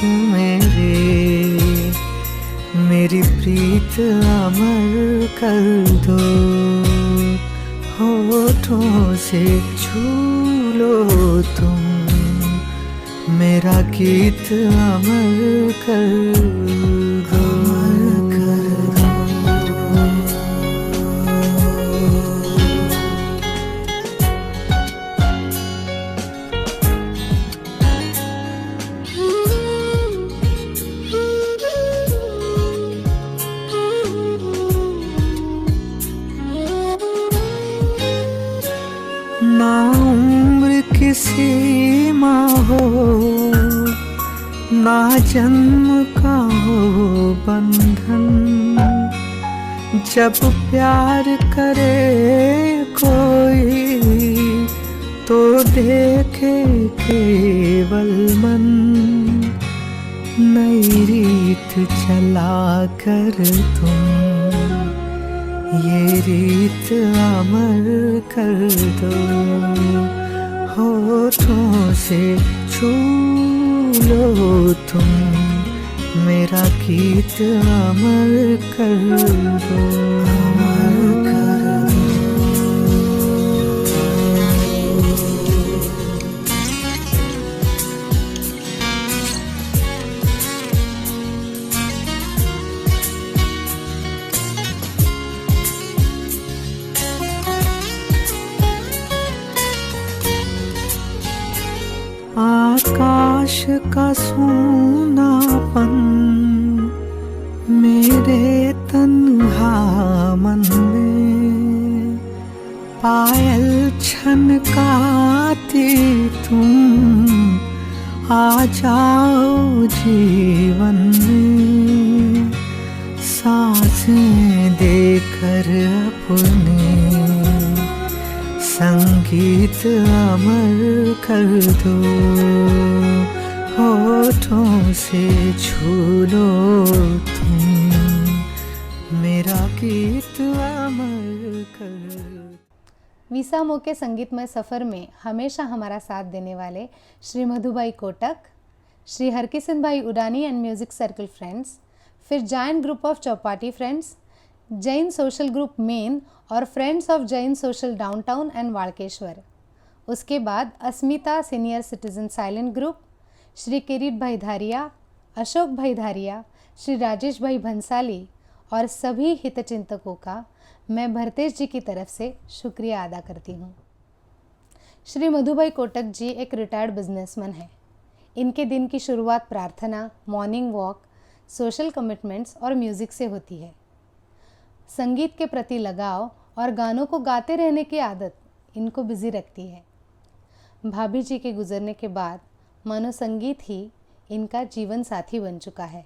S2: मेरी प्रीत अमर कर दो। होठों से छू लो तुम मेरा गीत अमर कर दो। ना उम्र की सीमा हो, ना जन्म का हो बंधन, जब प्यार करे कोई तो देखे केवल मन। नई रीत चला कर तुम ये रीत अमर कर दो। होठों से छू लो तुम मेरा गीत अमर कर दो। अमर कर दो। आकाश का सूनापन मेरे तन्हा मन में, पायल छनकाती तुम आ जाओ जीवन में। सांसें देकर अपने संगीत अमर कर दो। होठों से छू लो तुम मेरा गीत अमर कर दो।
S1: वीसामो के संगीतमय सफ़र में हमेशा हमारा साथ देने वाले Shri Madhubhai Kotak, Shri Harkishan bhai Udani and music circle friends, फिर giant group of Chowpatty friends, Jain social group main और friends of Jain social downtown and Walkeshwar. उसके बाद Asmita senior citizen silent group, Shri Kirit bhai Dharia, Ashok भाई धारिया, श्री राजेश भाई भंसाली और सभी हितचिंतकों का मैं भरतेश जी की तरफ से शुक्रिया अदा करती हूँ। श्री मधुभाई कोटक जी एक रिटायर्ड बिजनेसमैन हैं। इनके दिन की शुरुआत प्रार्थना, मॉर्निंग वॉक, सोशल कमिटमेंट्स और म्यूज़िक से होती है। संगीत के प्रति लगाव और गानों को गाते रहने की आदत इनको बिजी रखती है। भाभी जी के गुजरने के बाद मानो संगीत ही इनका जीवन साथी बन चुका है।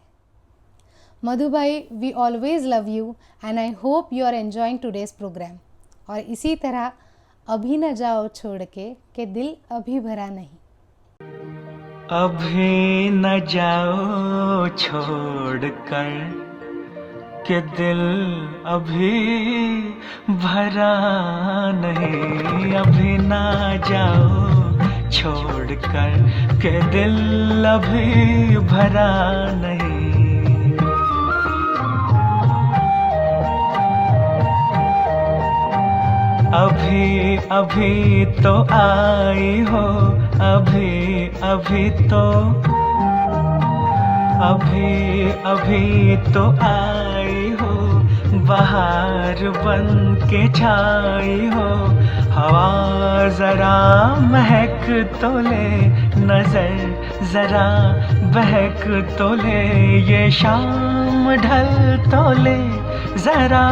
S1: Madhubhai, we always love you and I hope you are enjoying today's programme. और इसी तरह अभी न जाओ छोड़ के दिल अभी भरा नहीं।
S3: अभी न जाओ छोड़ कर के दिल अभी भरा नहीं। अभी ना जाओ छोड़ कर के दिल अभी भरा नहीं। अभी अभी तो आई हो, अभी अभी तो, अभी अभी तो आई हो, बहार बन के छाई हो। हवा जरा महक तो ले, नजर जरा बहक तो ले, ये शाम ढल तो ले जरा,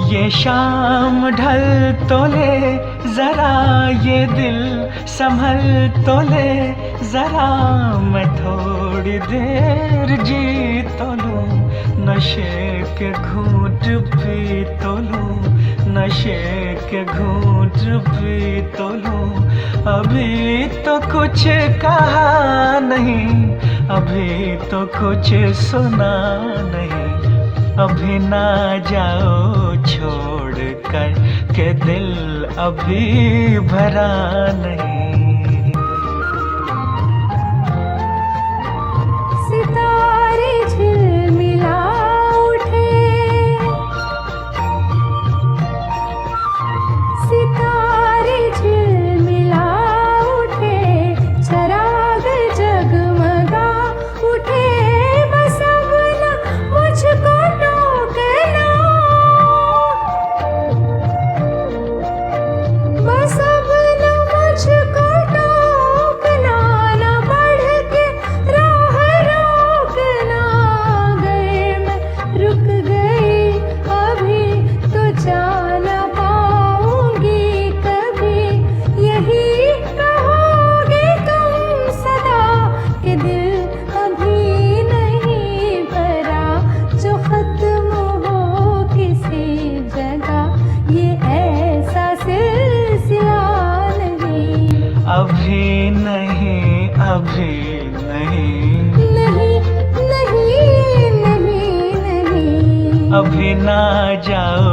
S3: ये शाम ढल तो ले जरा, ये दिल संभल तो ले जरा। मैं थोड़ी देर जी तो लूं, नशे के घूंट पी तो लूं, नशे के घूंट पी तो लूं। अभी तो कुछ कहा नहीं, अभी तो कुछ सुना नहीं। अभी ना जाओ छोड़ कर के दिल अभी भरा नहीं।
S1: सितारे झिलमिला उठे, सितारे झिलमिला
S3: अभी नहीं,
S1: नहीं नहीं नहीं नहीं,
S3: अभी ना जाओ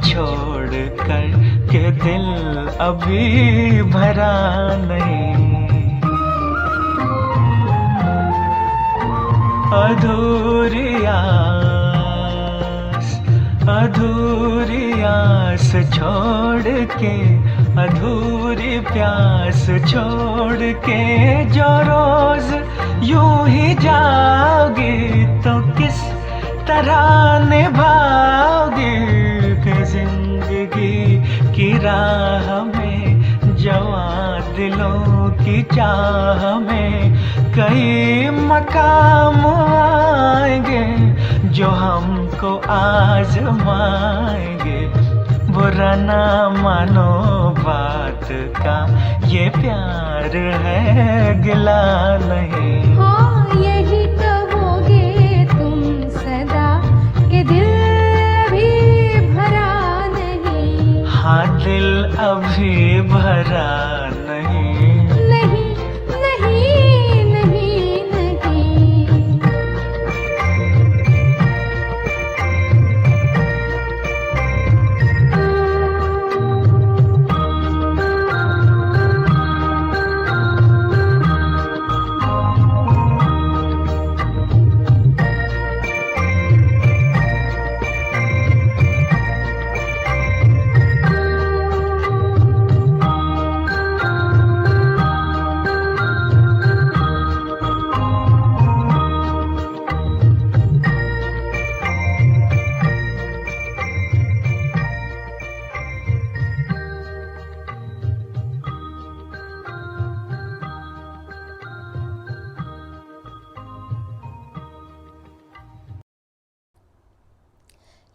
S3: छोड़ कर के दिल अभी भरा नहीं। अधूरी आस छोड़ के, अधूरी प्यास छोड़ के जो रोज यूं ही जाओगी तो किस तरह निभाओगी कि जिंदगी की राह में जवां दिलों की चाह में कई मकाम आएंगे जो हमको आजमाएंगे। बुरा ना मानो बात का, ये प्यार है गिला नहीं।
S1: हाँ यही कहोगे तुम सदा कि दिल अभी भरा नहीं।
S3: हाँ दिल अभी भरा नहीं,
S1: नहीं नहीं नहीं नहीं,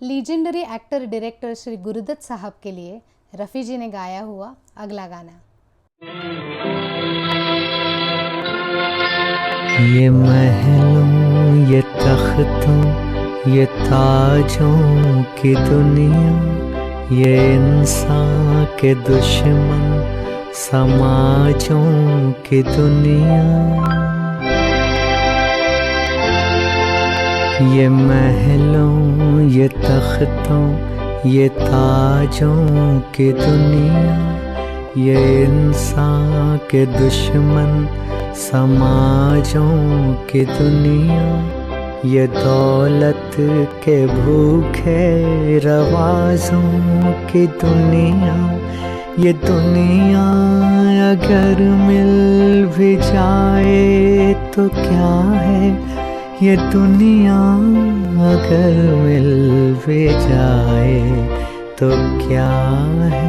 S1: legendary actor director Shri Guru Dutt साहब के लिए रफ़ी जी ने गाया हुआ अगला गाना।
S2: ये महलों ये तख्तों ये ताजों की दुनिया, ये इंसान के दुश्मन समाजों की दुनिया। ये महलों ये तख्तों ये ताजों की दुनिया, ये इंसान के दुश्मन समाजों की दुनिया। ये दौलत के भूखे रवाजों की दुनिया। ये दुनिया अगर मिल भी जाए तो क्या है, ये दुनिया अगर मिल भी जाए तो क्या है।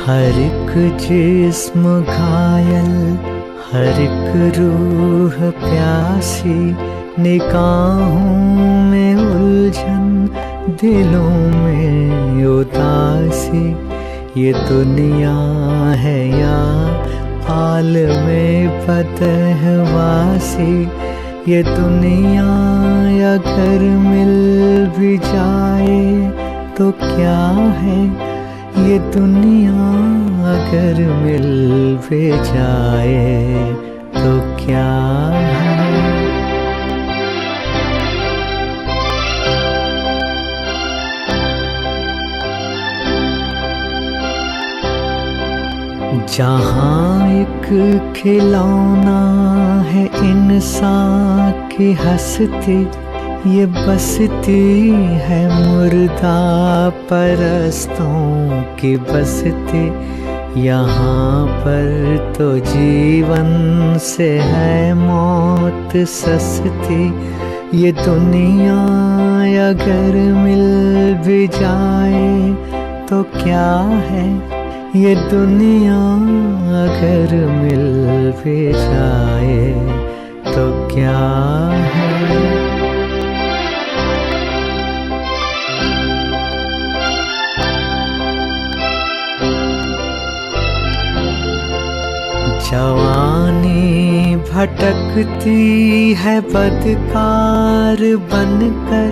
S2: हर एक जिस्म घायल, हर एक रूह प्यासी, निगाहों में उलझन दिलों में उदासी। ये दुनिया है या आलमे बदहवासी, ये दुनिया अगर मिल भी जाए तो क्या है, ये दुनिया अगर मिल भी जाए तो क्या है। जहाँ एक खिलौना है इंसान की हंसती, ये बसती है मुर्दा परस्तों की बसती। यहाँ पर तो जीवन से है मौत सस्ती, ये दुनिया अगर मिल भी जाए तो क्या है, ये दुनिया अगर मिल भी जाए तो क्या है। जवानी भटकती है बदकार बनकर,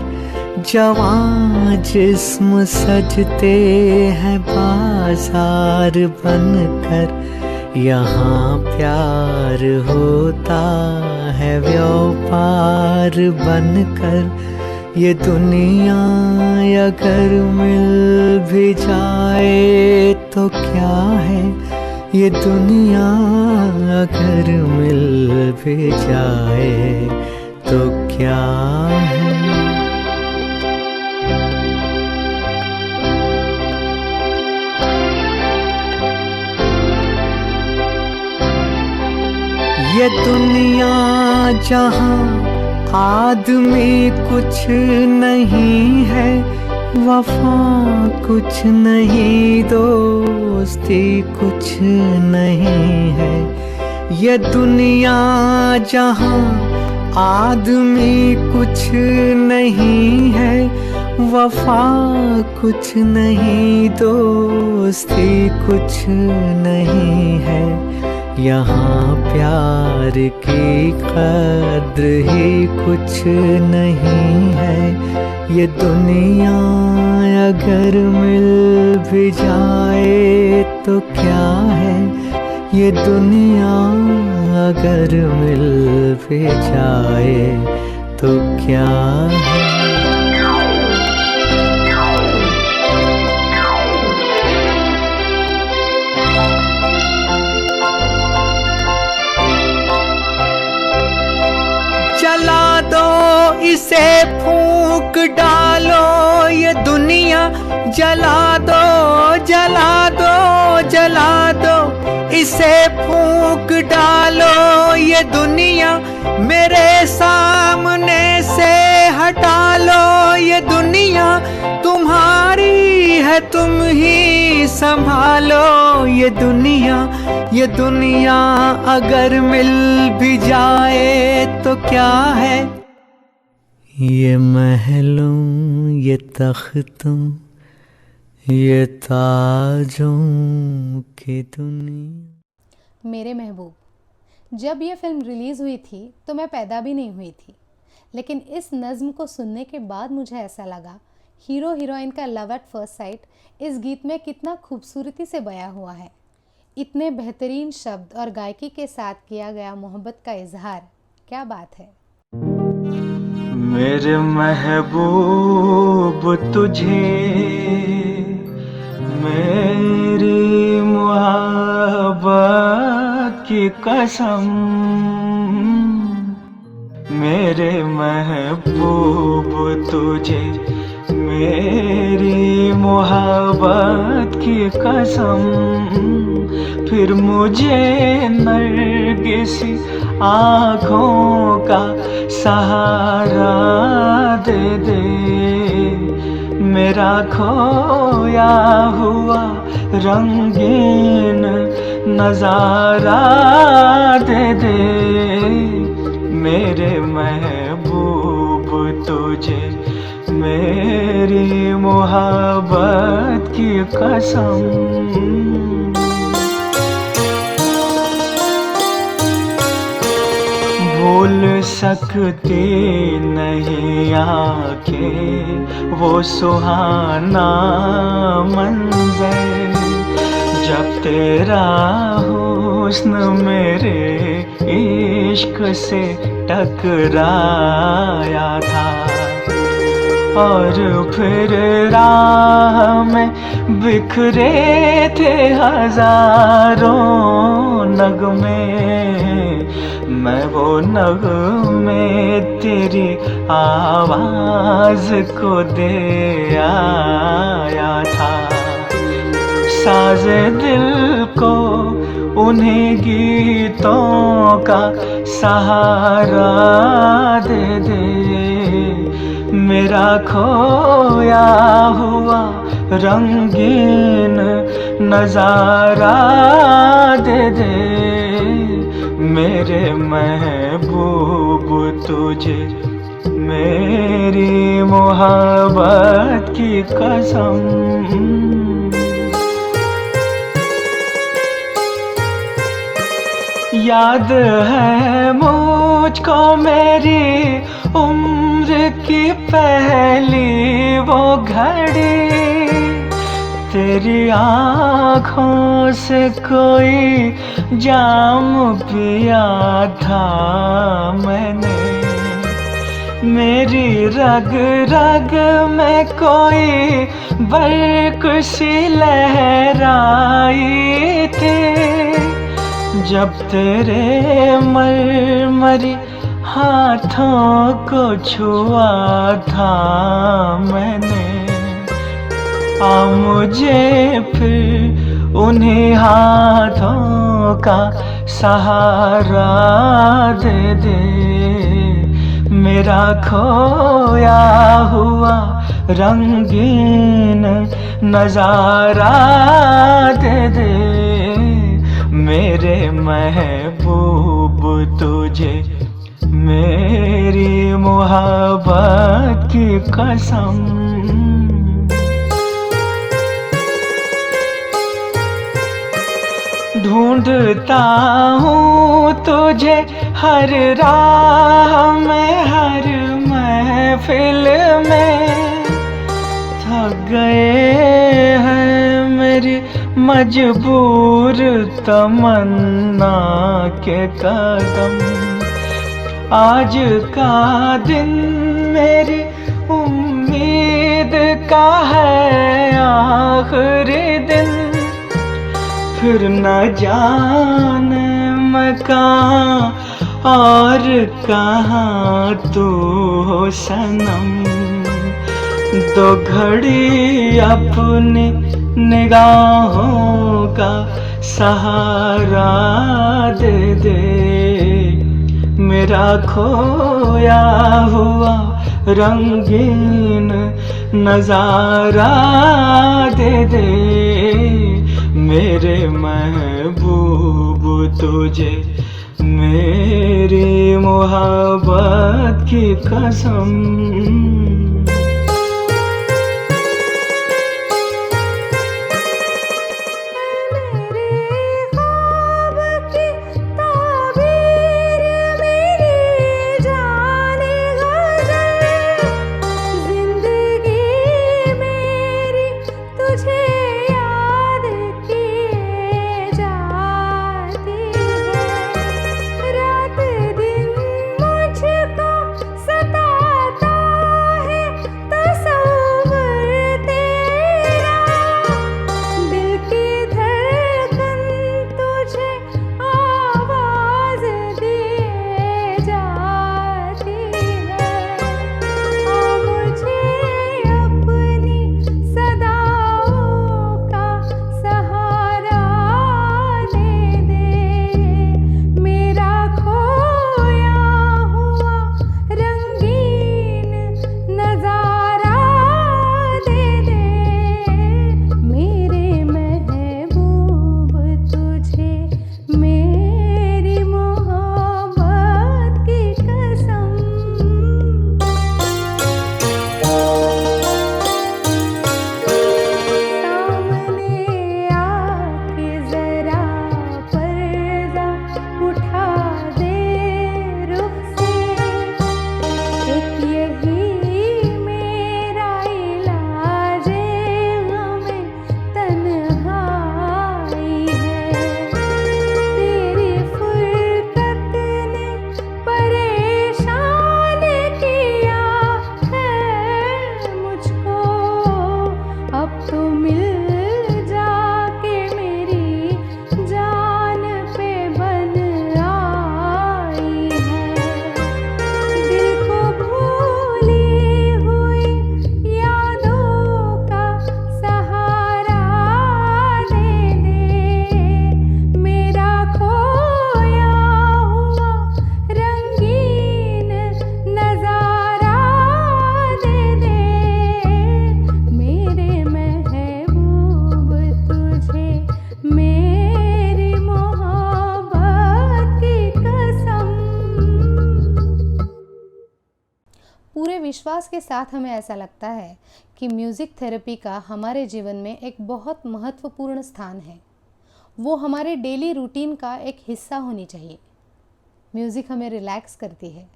S2: जवां जिस्म सजते हैं बाजार बनकर, यहाँ प्यार होता है व्यापार बनकर। ये दुनिया अगर मिल भी जाए तो क्या है, ये दुनिया अगर मिल भी जाए तो क्या है। ये दुनिया जहाँ आदमी कुछ नहीं है, वफा कुछ नहीं, दोस्ती कुछ नहीं है। ये दुनिया जहाँ आदमी कुछ नहीं है, वफा कुछ नहीं, दोस्ती कुछ नहीं है। यहाँ प्यार की कद्र ही कुछ नहीं है। ये दुनिया अगर मिल भी जाए तो क्या है, ये दुनिया अगर मिल भी जाए तो क्या है। जला दो इसे, फूंक डालो ये दुनिया, जला दो जला दो जला दो इसे, फूंक डालो ये दुनिया, मेरे सामने से हटा लो ये दुनिया। तुम्हारी है तुम ही संभालो ये दुनिया, ये दुनिया अगर मिल भी जाए तो क्या है। ये महलों ये तख्तों ये ताजों की दुनिया।
S1: मेरे महबूब, जब ये फिल्म रिलीज़ हुई थी तो मैं पैदा भी नहीं हुई थी, लेकिन इस नज़्म को सुनने के बाद मुझे ऐसा लगा हीरो हीरोइन का लव एट फर्स्ट साइट इस गीत में कितना खूबसूरती से बयां हुआ है। इतने बेहतरीन शब्द और गायकी के साथ किया गया मोहब्बत का इजहार, क्या बात है।
S3: मेरे महबूब तुझे मेरी मोहब्बत की कसम, मेरे महबूब तुझे मेरी मोहब्बत की कसम, फिर मुझे नरगिसी आँखों का सहारा दे दे, मेरा खोया हुआ रंगीन नजारा दे दे। मेरे महबूब तुझे मेरी मोहब्बत की कसम। भूल सकती नहीं आँखें वो सुहाना मंजर, जब तेरा हुस्न मेरे इश्क से टकराया था, और फिर राह में बिखरे थे हजारों नगमे, मैं वो नगमे तेरी आवाज को दे आया था। साज़े दिल को उन्हीं गीतों का सहारा दे दे, मेरा खोया हुआ रंगीन नजारा दे दे। मेरे महबूब तुझे मेरी मोहब्बत की कसम। याद है मुझको मेरी उम्र की पहली वो घड़ी, तेरी आँखों से कोई जाम पिया था मैंने, मेरी रग रग में कोई बर्क सी लहराई थी, जब तेरे मरमरी हाथों को छुआ था मैंने। आ मुझे फिर उन्हीं हाथों का सहारा दे दे, मेरा खोया हुआ रंगीन नजारा दे दे, मेरे महबूब तुझे मेरी मोहब्बत की कसम। ढूंढता हूँ तुझे हर राह में, हर महफिल में, थक गए हैं मेरी मजबूर तमन्ना के कदम। आज का दिन मेरी उम्मीद का है आखिरी दिन, फिर न जाने मैं कहाँ और कहाँ तू हो सनम। दो घड़ी अपनी निगाहों का सहारा दे दे, मेरा खोया हुआ रंगीन नजारा दे दे, मेरे महबूब तुझे मेरी मोहब्बत की कसम।
S1: विश्वास के साथ हमें ऐसा लगता है कि म्यूज़िक थेरेपी का हमारे जीवन में एक बहुत महत्वपूर्ण स्थान है। वो हमारे डेली रूटीन का एक हिस्सा होनी चाहिए। म्यूज़िक हमें रिलैक्स करती है,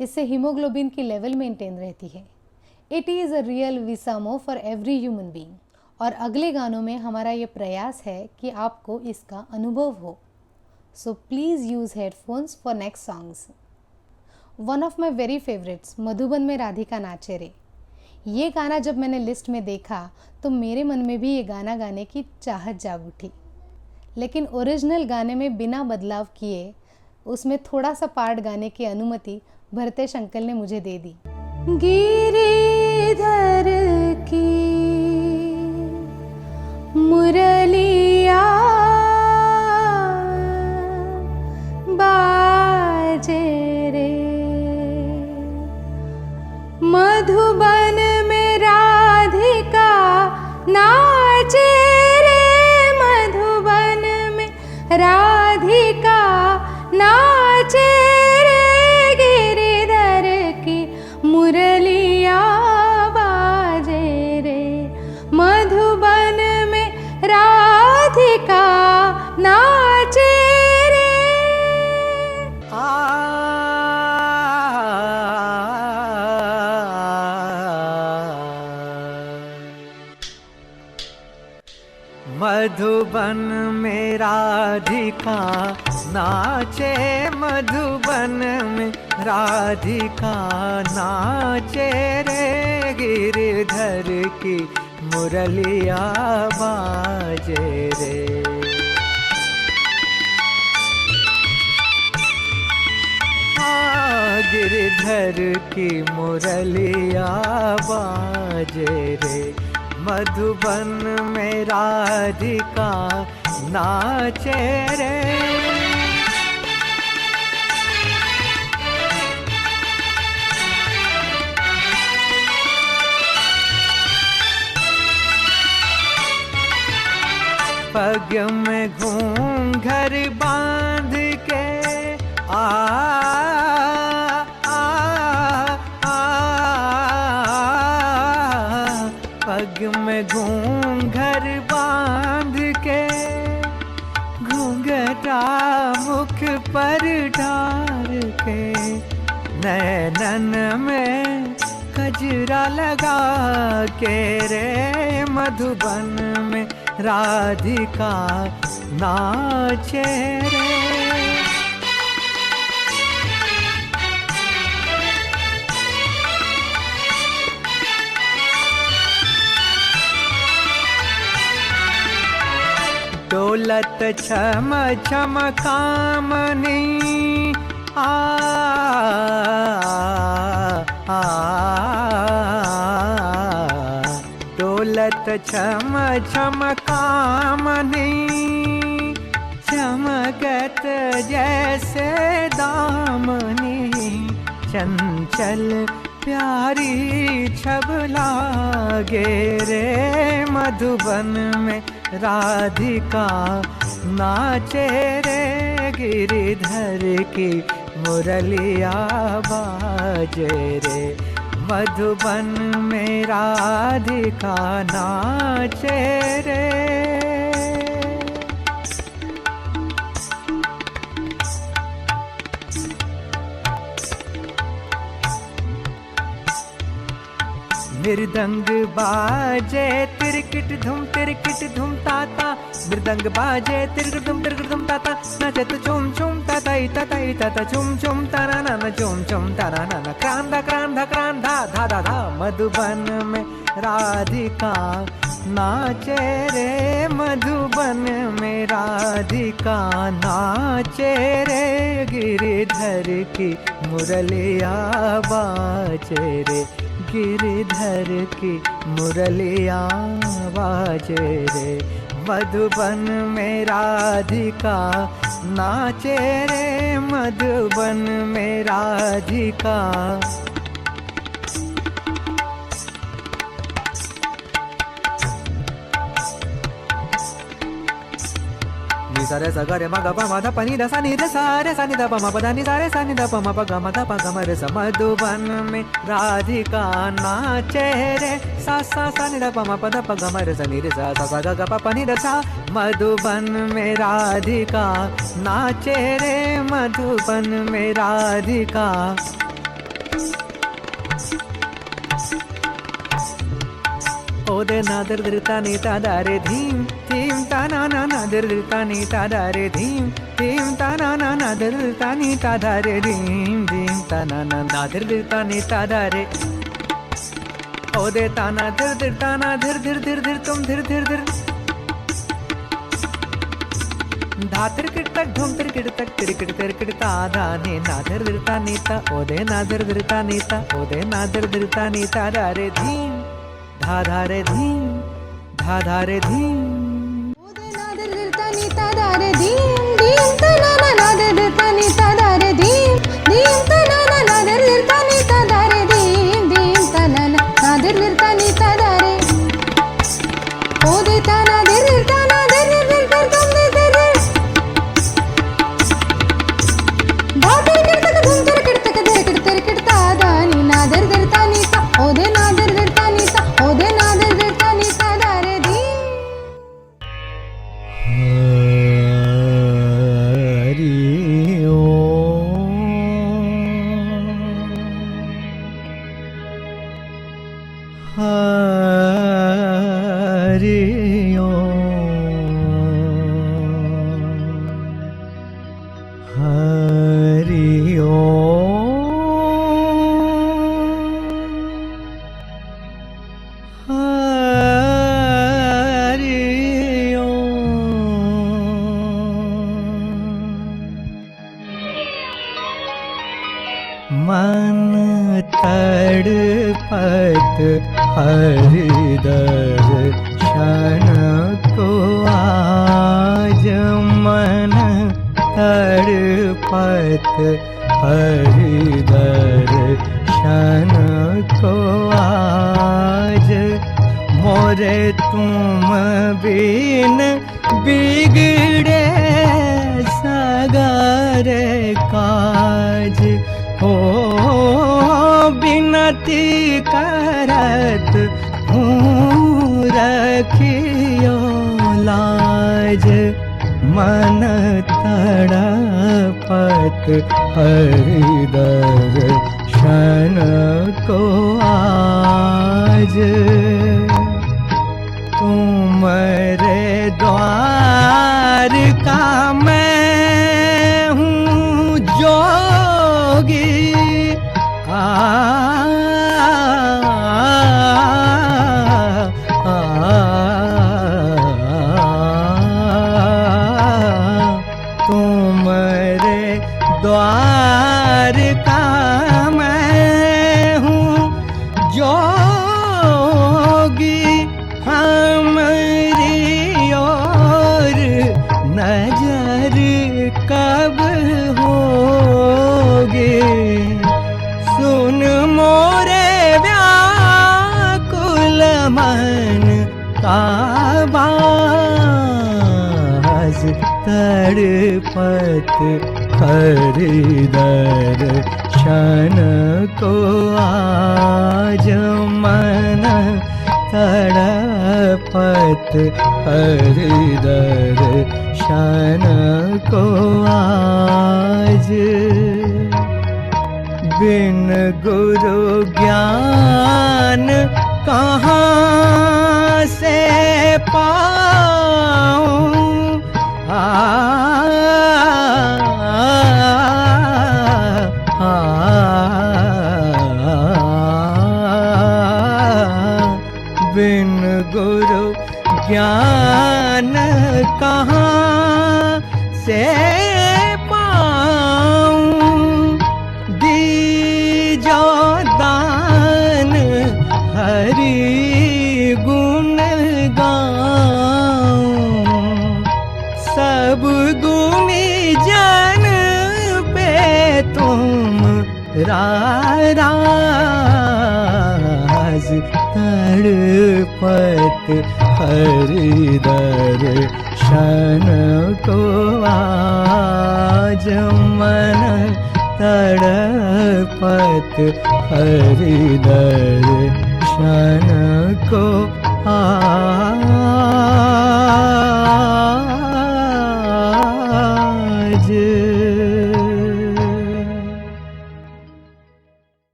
S1: इससे हीमोग्लोबिन की लेवल मेंटेन रहती है। इट इज़ अ रियल विसामो फॉर एवरी ह्यूमन बीइंग। और अगले गानों में हमारा ये प्रयास है कि आपको इसका अनुभव हो। So please use headphones for next songs. One of my very favourites, Madhuban में राधिका नाचे रे। ये गाना जब मैंने लिस्ट में देखा तो मेरे मन में भी ये गाना गाने की चाहत जाग उठी, लेकिन ओरिजिनल गाने में बिना बदलाव किए उसमें थोड़ा सा पार्ट गाने की अनुमति भरतेश अंकल ने मुझे दे दी। गिरिधर की मुरलिया बाजे रे, मधुबन में राधिका नाचे रे, मधुबन में राधिका नाचे रे, गिरिधर की मुरलिया बाजे रे, मधुबन में राधिका नाचे रे।
S2: मधुबन में राधिका नाचे, मधुबन में राधिका नाचे रे, गिरिधर की मुरलिया बाजे रे। गिरिधर की मुरलिया बाजे रे, मधुबन में राधिका नाचे रे। पग में घूंघर बांध के पग में घूंघर बांध के, घूंघटा मुख पर ढार के, नैनन में कजरा लगा के रे, मधुबन में राधिका नाचे रे। डोलत छम छम कामनी डोलत छम छम कामनी, चमकत जैसे दामनी, चंचल प्यारी छब लागे रे, मधुबन में राधिका नाचे रे, गिरिधर की मुरलिया बाजे रे, मधुबन में राधिका नाचे रे। मृदंग बाजे तिरकिट धुम ताता, मृदंग बाजे तिरकिट धुम ताता, नचत चुम चुम ताताई ताताई ताता, चुम चुम तारा ना चुम चुम तारा ना, क्रांधा क्रांधा क्रांधा धा धा धा, मधुबन में राधिका नाचे रे, मधुबन में राधिका नाचे रे, गिरिधर की मुरलिया बाजे रे, गिरिधर की मुरलिया बाजे रे, मधुबन में राधिका नाचे रे, मधुबन में राधिका। सारे सगरे मग प मध पनि द सनि द सारे सनि द प म प द नि सारे सनि द प म प ग म द प ग म रे स, मधुबन में राधिका नाचे रे, सा सा सनि द प म प द प ग म रे स नि रे सा सा ग ग प प नि द सा, मधुबन में राधिका नाचे रे, मधुबन में राधिका। ओदे नादर दृता नीता दारे धीम धीम ताना ना नादर दृता नीता दारे धीम धीम ताना ना नादर दृता नीता दारे धीम धीम ताना ना नादर दृता नीता दारे ओदे ताना धीर धीर ताना धीर धीर धीर धीर तुम धीर धीर धीर धातिर किटक धूम तिर किटक तिरकिट तिरकिट तादा ने नादर दृता नीता ओदे नादर दृता नीता ओदे नादर दृता नीता दारे धीम धाधारे धीम धाधारे धीम
S1: ओदे नादर दृता नीता दारे धीम धीम तना ना नादर दृता नीता दारे धीम धीम तना ना नादर दृता नीता दारे धीम धीम तना ना नादर दृता नीता दारे ओदे तना धीर तना धीर धीर धीर तुम धीर धीर धातिर किटक धूम तिर किटक धीर किट तिर किट तादा नी नादर दृता नीता ओदे नादर दृता नीता ओदे नादर दृता नीता दारे धीम
S2: हरि ओम हरि ओम हरि ओम मन तड़पत हृदय क्षण को आज मन तड़पत हृदय क्षण को आज मोरे तुम बिन बिगड़े सगरे काज हो बिनती करत हूँ रखियो लाज मन तड़पत हृदय क्षण को आज तुम्हारे द्वार का मैं हूँ जोगी तुम्हारे द्वार का मैं हूँ जोगी हमारी ओर नजर कब होगी सुन मोरे व्याकुल मन का बाज तड़पत हृदय क्षण को आज मन तड़पत हृदय क्षण को आज बिन गुरु ज्ञान कहाँ से पाऊं बिन गुरु ज्ञान कहाँ से पाऊं दीजो दान हरि गुण गाऊं सब गुणी जन पे तुम राज तड़पत हृदय क्षण को आज मन तड़पत हृदय क्षण को आज